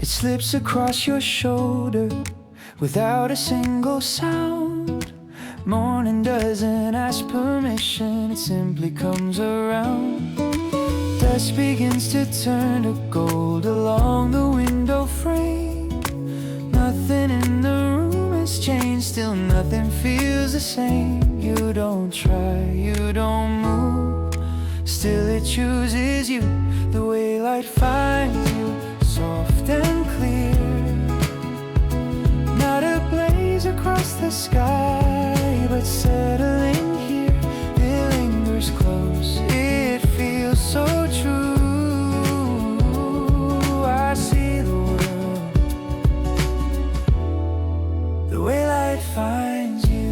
It slips across your shoulder without a single sound. Morning doesn't ask permission, it simply comes around. Dust begins to turn to gold along the window frame. Nothing in the room has changed, still nothing feels the same. You don't try, you don't move, still it chooses you. The way light finds you, soft and clear, not a blaze across the sky, but settling here. It lingers close, it feels so true. I see the world the way light finds you.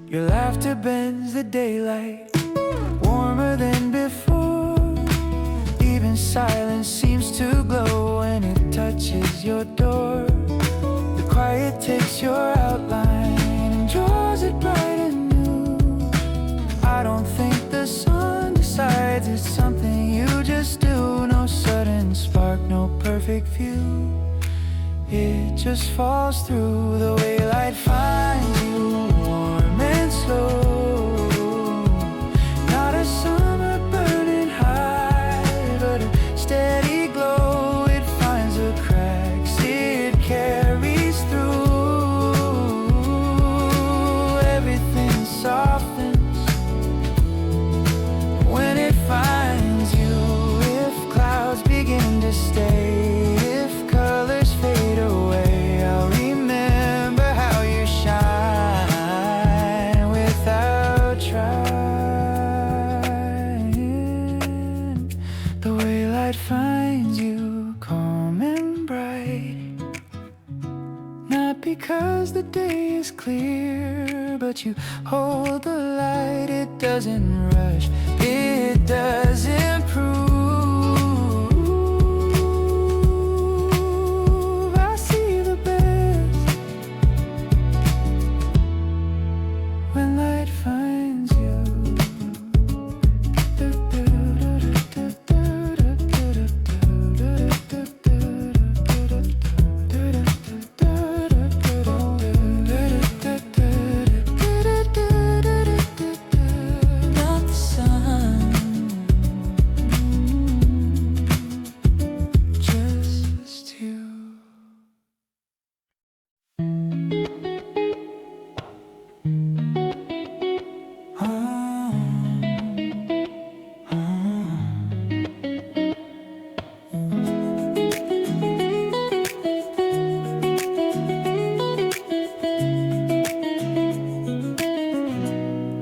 Your laughter bends the daylight, warmer than before. Even silence seems to glow when it touches your door. The quiet takes your outline and draws it bright and new. I don't think the sun decides, it's something you just do. No sudden spark, no perfect view, it just falls through. The way light finds you, warm and slow, not a summer burning high, but a steady glow. It finds the cracks, it carries through. Everything softens when it finds you. If clouds begin to stay, if colors fade away, I'll remember how you shine without let you hold the light. It doesn't rush, it doesn't prove. I see the best when light finds you. Not the sun, just you.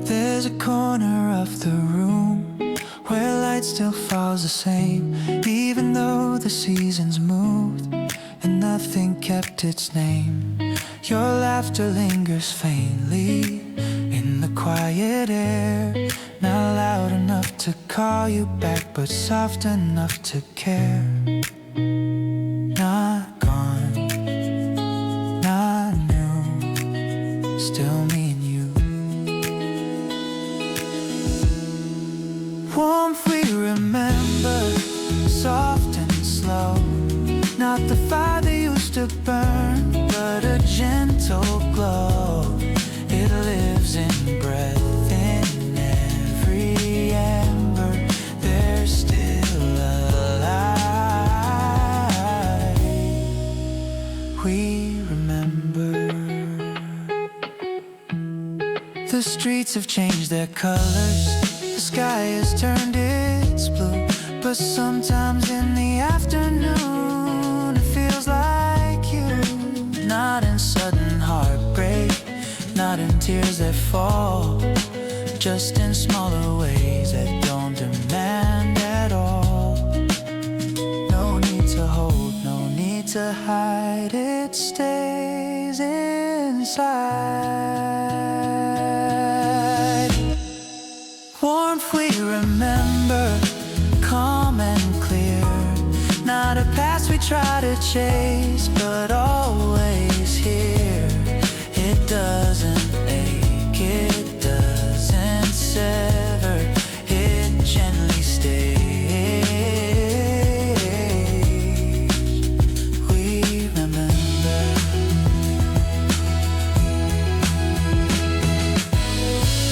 There's a corner of the room where light still falls the same, even though the seasons moved and nothing kept its name. Your laughter lingers faintly in the quiet air, not loud enough to call you back, but soft enough to care. Not gone, not new, still me and you. Warmth we remember, soft and slow, not the fire that used to burn, but a gentle glow. It lives in breath, in every ember, they're still alive. We remember. The streets have changed their colors, the sky has turned its blue, but sometimes in the afternoon it feels like you. Not in sudden heartbreak, not in tears that fall, just in smaller ways that don't demand at all. No need to hold, no need to hide, it stays inside. Warmth we remember, calm and clear, not a past we try to chase, but always here. It doesn't ache, it doesn't sever, it gently stays. We remember.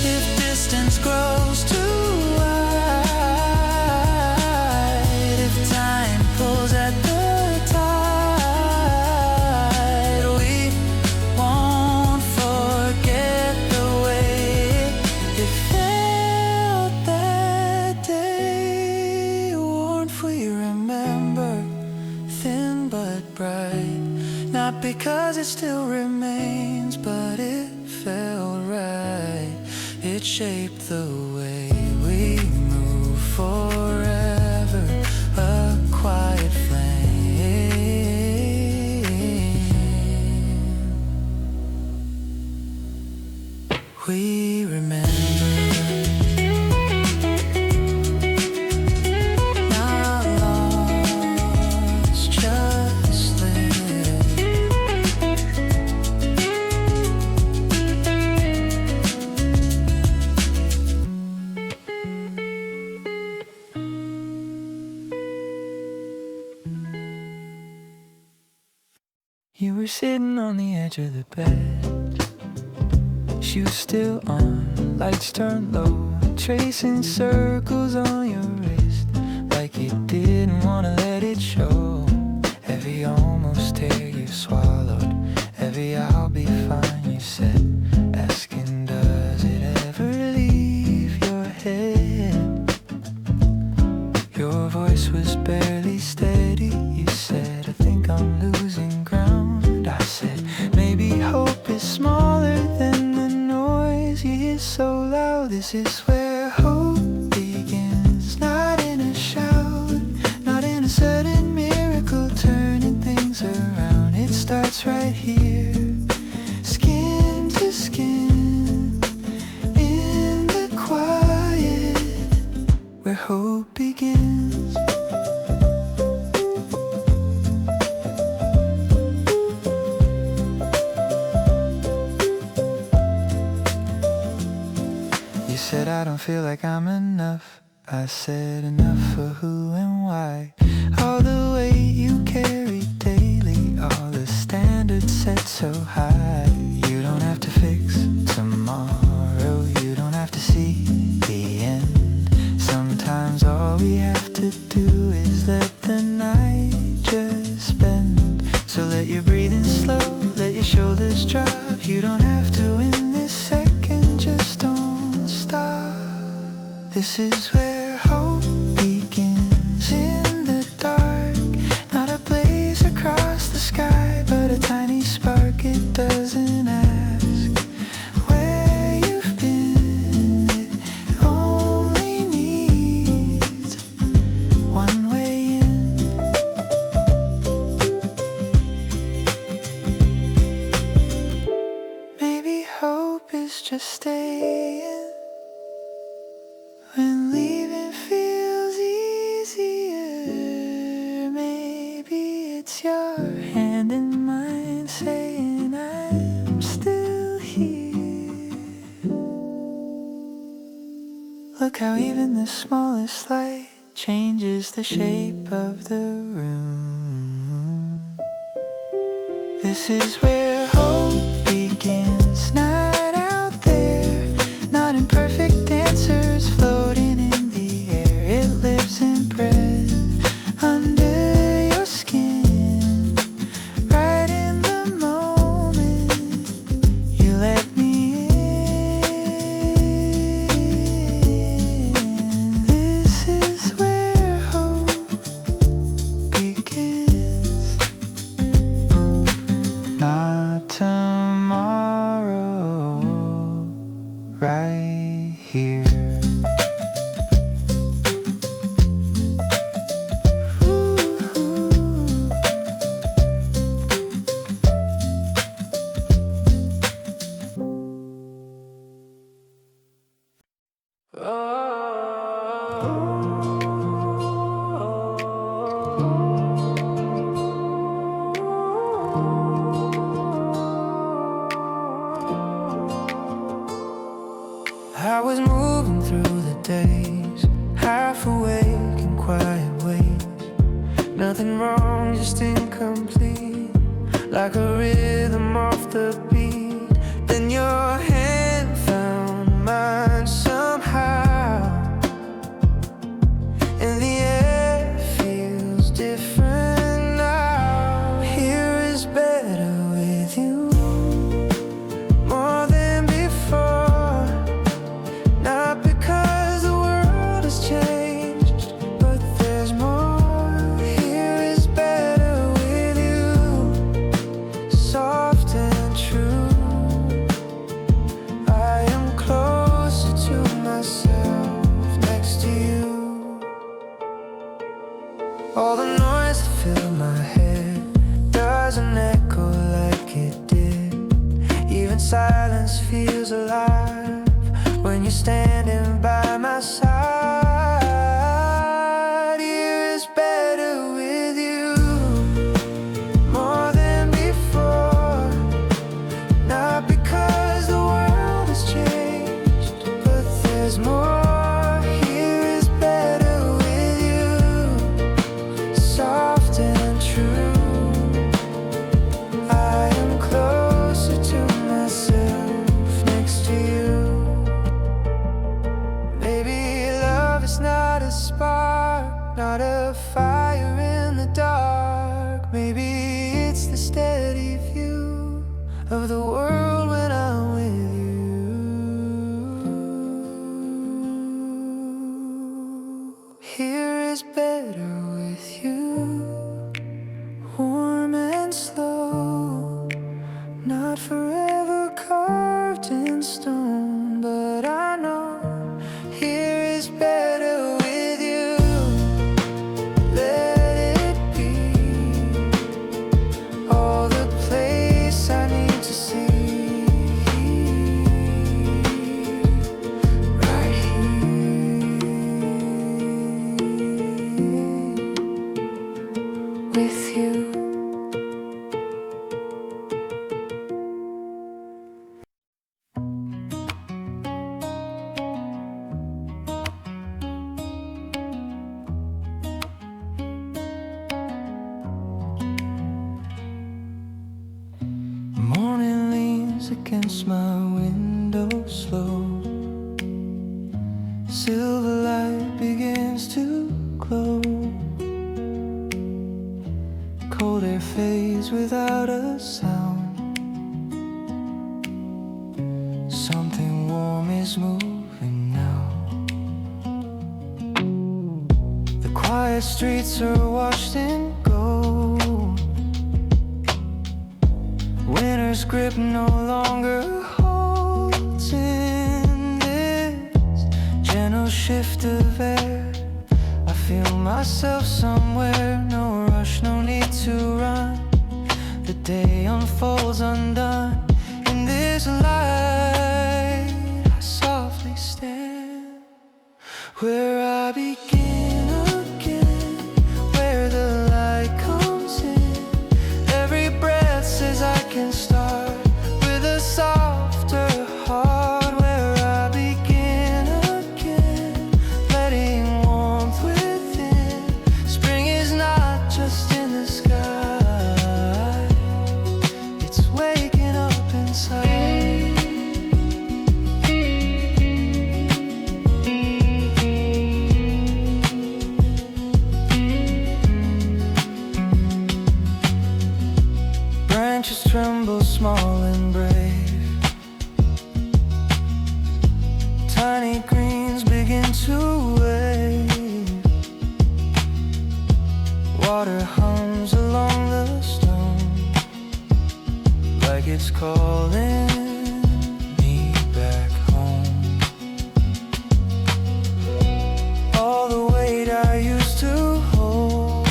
If distance grows too wide, if time pulls at the tide, we won't forget the way it felt that day. Warmth we remember, thin but bright, not because it still remains, but it felt right. It shaped the way we move forever, a quiet flame. We remember. Not lost, just live. You were sitting on the edge of the bed, she was still on, lights turned low, tracing circles on your wrist, like you didn't wanna let it show. Every almost tear you swallowed, every I'll be fine you said, asking does it ever leave your head? Your voice was barely steady, you said, I think I'm losing ground. I said, maybe hope is smaller than the noise you hear so loud. This is where hope begins, not in a shout, not in a sudden miracle turning things around. It starts right here, skin to skin, said I don't feel like I'm enough. I said enough for who and why. All the weight you carry daily, all the standards set so high. You don't have to fix tomorrow, you don't have to see the end. Sometimes all we have to do is let the night just bend. So let your breathing slow, let your shoulders drop. You don't have to in this second, just don't stop. This is where hope begins, in the dark. Not a blaze across the sky, but a tiny spark. It doesn't ask where you've been. It only needs one way in. Maybe hope is just staying when leaving feels easier. Maybe it's your hand in mine saying I'm still here. Look how even the smallest light changes the shape of the room. This is where hope begins. Not out there, not in perfect answers floating in the air. It lives in breath under your skin, right in the moment you let me in. This is where hope begins. Not tomorrow, right here. I was moving through the days, half awake in quiet ways. Nothing wrong, just incomplete, like a rhythm off the beat. Then your hand found mine somehow, and the air feels different now. Here is better with you, more than before. Not because the world has changed, but there's more. Here is better with you, soft and true. I am closer to myself next to you. All the noise that filled my head doesn't echo like it did. Even silence feels alive when you're standing by my side. Here is better with you, more than before. Not because the world has changed, but there's more. Here is better with you, soft and true. I am closer to myself next to you. Maybe love is not a spark, not a fire in the dark. Maybe it's the steady view of the world when I'm with you. Here is better with you, warm and slow, not forever carved in stone, but I know here is better with you. Let it be all the place I need to see. against my window slow. Silver light begins to glow. Cold air fades without a sound. Something warm is moving now. The quiet streets are washed in gold. Winter's grip no longer holds in this gentle shift of air. I feel myself somewhere, no rush, no need to run. The day unfolds undone. In this light I softly stand, where I begin again, where the light comes in. Every breath says I can start with a softer heart, where I begin again, letting warmth within. Spring is not just in the sky, it's waking up inside. Branches tremble small and brave. Tiny greens begin to wave. Water hums along the stone, like it's calling me back home. All the weight I used to hold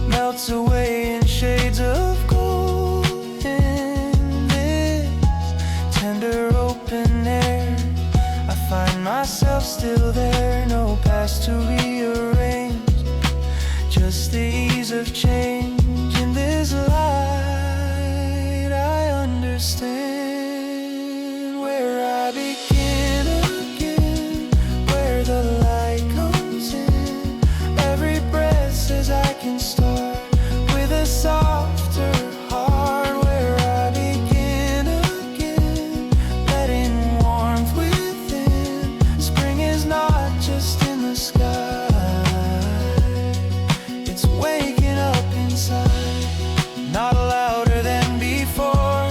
melts away in shades of gold. In this tender open air, I find myself still there. No past to rearrange, just the ease of change. In this light I understand, where I begin again, where the light comes in. Every breath says I can start with a softer heart, where I begin again, letting warmth within. Spring is not just in the sky, it's waking up inside. Not louder than before,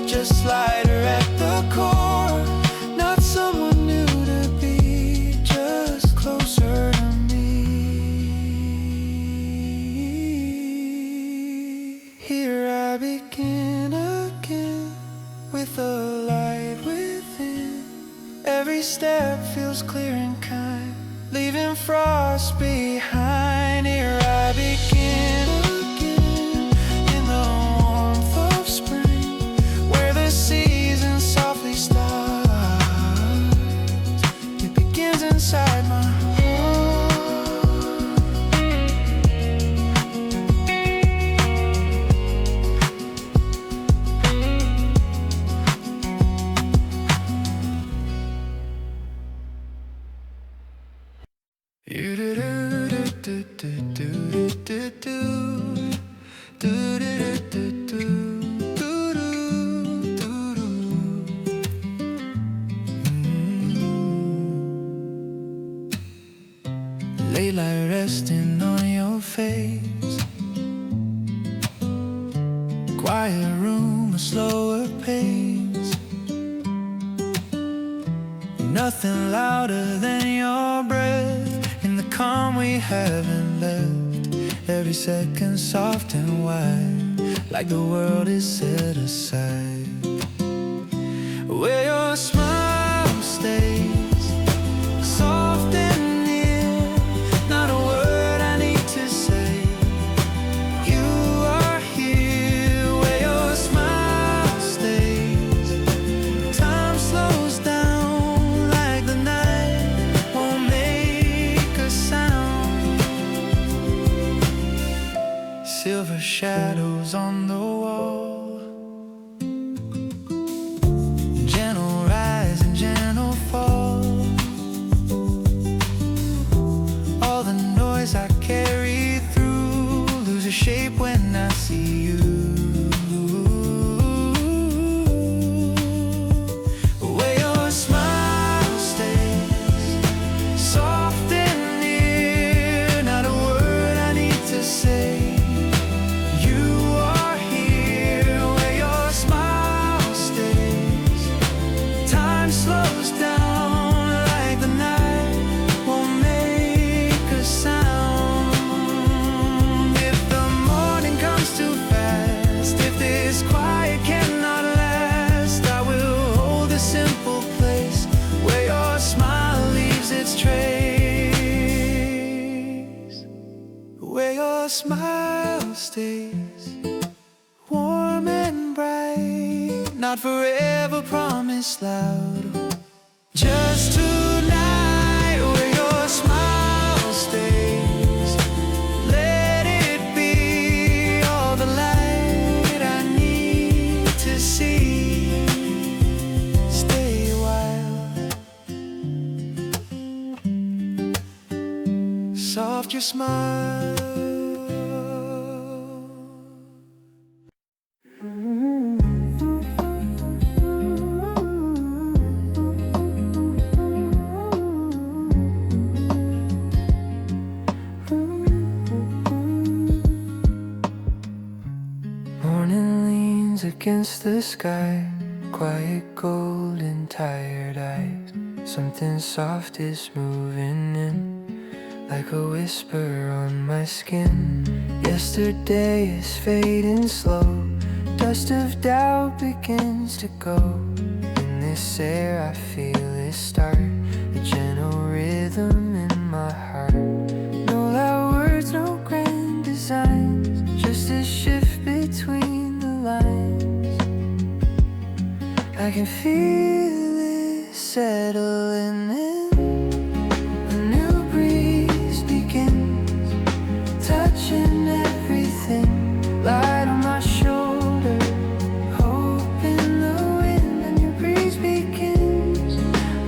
just lighter at the core. Not someone new to be, just closer to me. Here I begin again, with a light within. Every step feels clear and kind, leaving frost behind. Here I begin again, in the warmth of spring, where the season softly starts. It begins inside my heart. Daylight resting on your face. Quiet room, a slower pace. Nothing louder than your breath in the calm we haven't left. Every second soft and wide, like the world is set aside. Where your smile stays, soft and near. Not a word I need to say, you are here. Where your smile stays, time slows down, like the night won't make a sound. Silver shadows on the wall, gentle time slows down, like the night won't make a sound. If the morning comes too fast, if this quiet cannot last, I will hold a simple place where your smile leaves its trace, where your smile stays warm and bright, not forever promised loud, just tonight, where your smile stays. Let it be all the light I need to see. Stay a while. Soft your smile. Against the sky, quiet golden tired eyes. Something soft is moving in, like a whisper on my skin. Yesterday is fading slow, dust of doubt begins to go. In this air I feel it start, a gentle rhythm in my heart. No loud words, no grand designs, just a shift between the lines. I can feel it settling in. A new breeze begins, touching everything. Light on my shoulder, hope in the wind. A new breeze begins,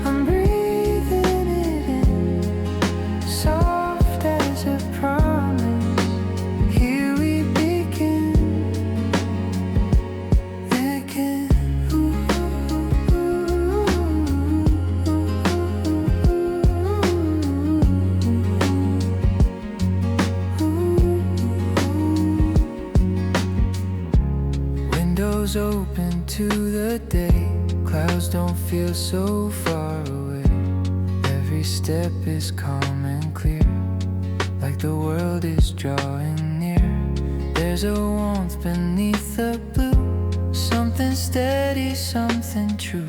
I'm breathing it in, soft as a promise. Here we begin again. Open to the day, clouds don't feel so far away. Every step is calm and clear, like the world is drawing near. There's a warmth beneath the blue, something steady, something true.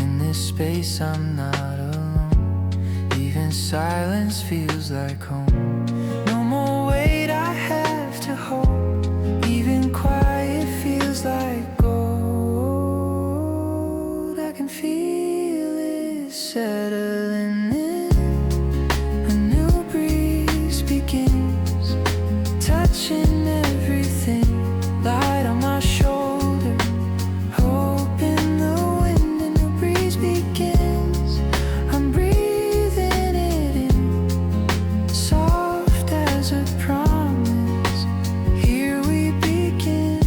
In this space I'm not alone, even silence feels like home. No more weight I have to hold, even quiet feels like gold. I can feel it settling in. A new breeze begins, touching everything. Light on my shoulder, hope in the wind. A new breeze begins, I'm breathing it in, soft as a promise. Here we begin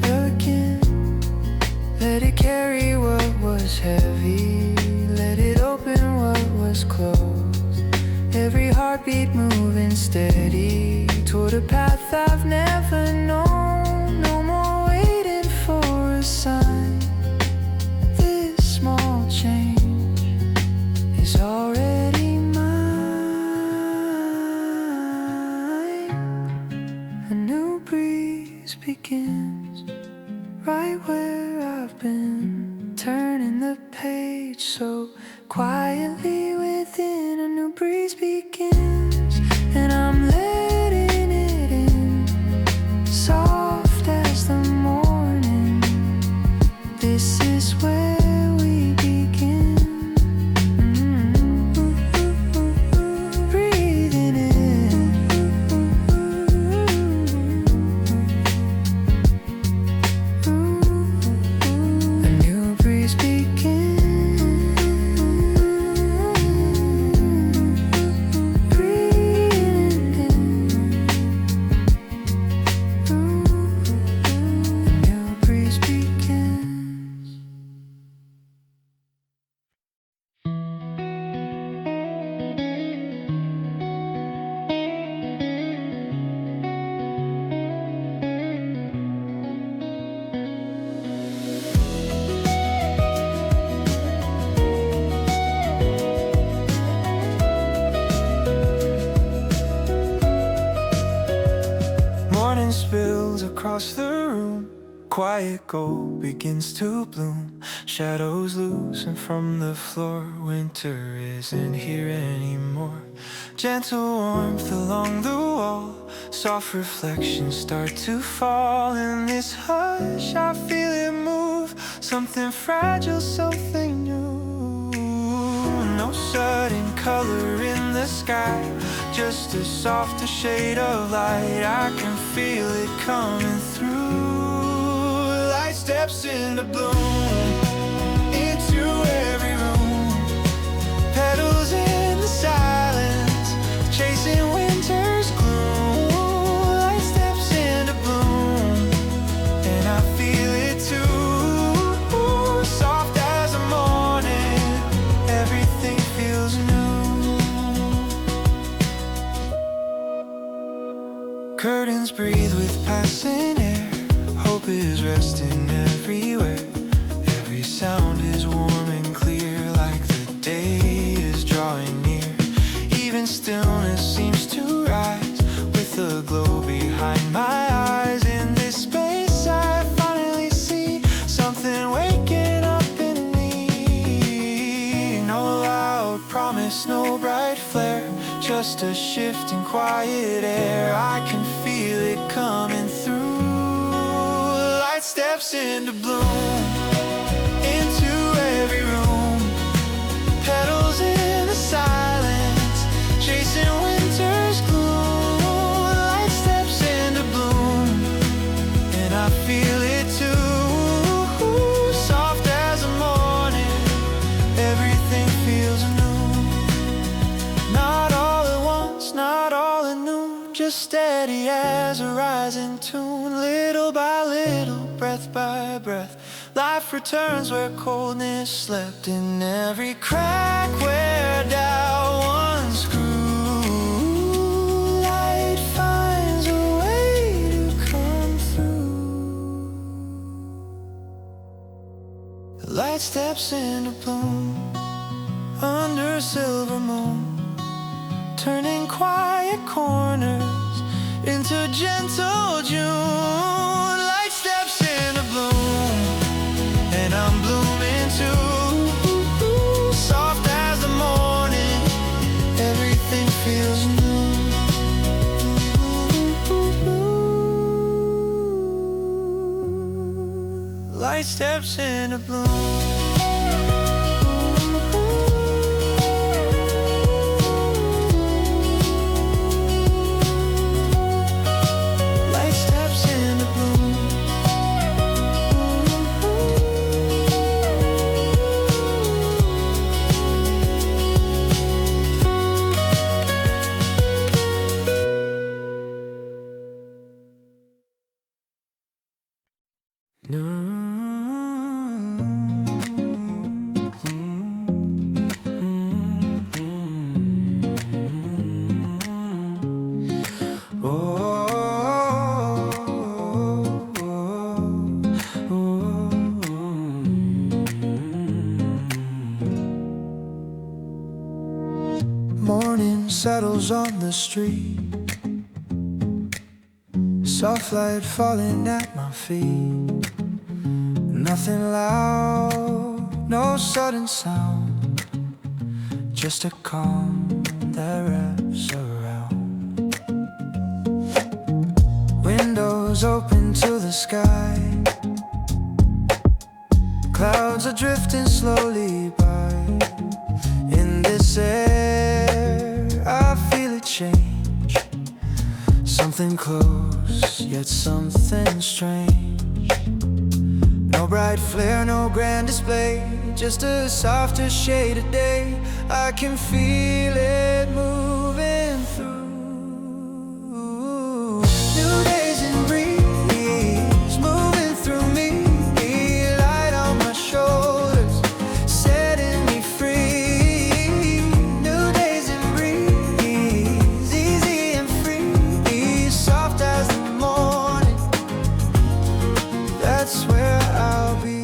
again. Let it carry what was heavy, let it open what was closed. Every heartbeat moving steady toward a path I've never known. No more waiting for a sign. This small change is already mine. A new breeze begins right where I've been, turning the page so quietly within. A new breeze begins, and I'm letting it in, soft as the morning. This is where we begin. Breathing in. A new breeze begins. Breathing in. A new breeze begins. quiet gold begins to bloom. Shadows loosen from the floor. Winter isn't here anymore. Gentle warmth along the wall. Soft reflections start to fall. In this hush I feel it move. Something fragile, something new. No sudden color in the sky, just a softer shade of light. I can feel it coming through. Light steps into bloom, into every room. Petals in the silence, chasing winter's gloom. Light steps into bloom, and I feel it too. Soft as the morning, everything feels new. Curtains breathe with passing air. Hope is resting everywhere. Every sound is warm and clear, like the day is drawing near. Even stillness seems to rise with a glow behind my eyes. In this space I finally see something waking up in me. No loud promise, no bright flare, just a shift in quiet air. I can feel it coming through. Light steps into bloom, into every room. Petals in the silence, chasing winter's gloom. Light steps into bloom, and I feel it too. Soft as the morning, everything feels new. Not all at once, not all at noon, just steady as a rising tune. Little by little, breath by breath, life returns where coldness slept. In every crack where doubt once grew, light finds a way to come through. Light steps into bloom, under a silver moon, turning quiet corners into gentle June. Light steps into bloom, and I'm blooming too. Soft as the morning, everything feels new. Light steps into bloom. Morning settles on the street, soft light falling at my feet. Nothing loud, no sudden sound, just a calm that wraps around. Windows open to the sky, clouds are drifting slowly by. In this air, I feel it change, something close, yet something strange. No bright flare, no grand display, just a softer shade of day. I can feel it moving through. New days in breeze, moving through me. Light on my shoulders, setting me free. New days in breeze, easy and free. Soft as the morning, that's where I'll be.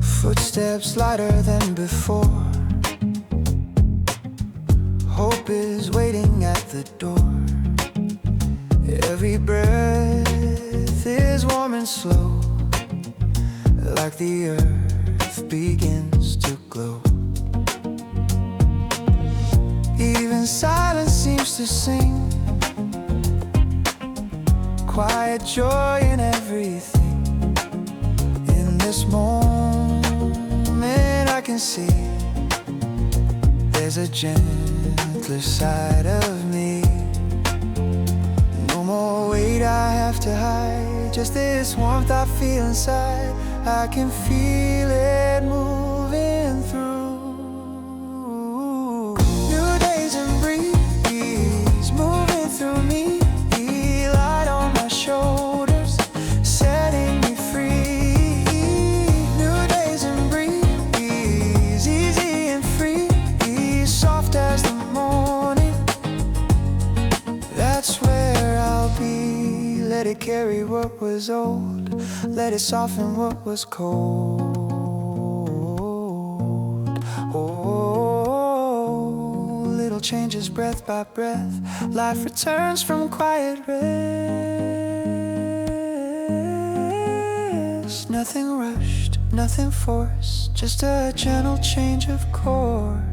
Footsteps lighter than before, Hope is waiting at the door. Every breath is warm and slow, like the earth begins to glow. Even silence seems to sing, quiet joy in everything. In this moment I can see there's a gentler side of me. No more weight I have to hide, just this warmth I feel inside. I can feel it moving through. New days and breeze moving through me, light on my shoulders, setting me free. New days and breeze, easy and free, soft as the morning. That's where I'll be. Let it carry what was old, let it soften what was cold. Oh, little changes breath by breath, life returns from quiet rest. Nothing rushed, nothing forced, just a gentle change of course.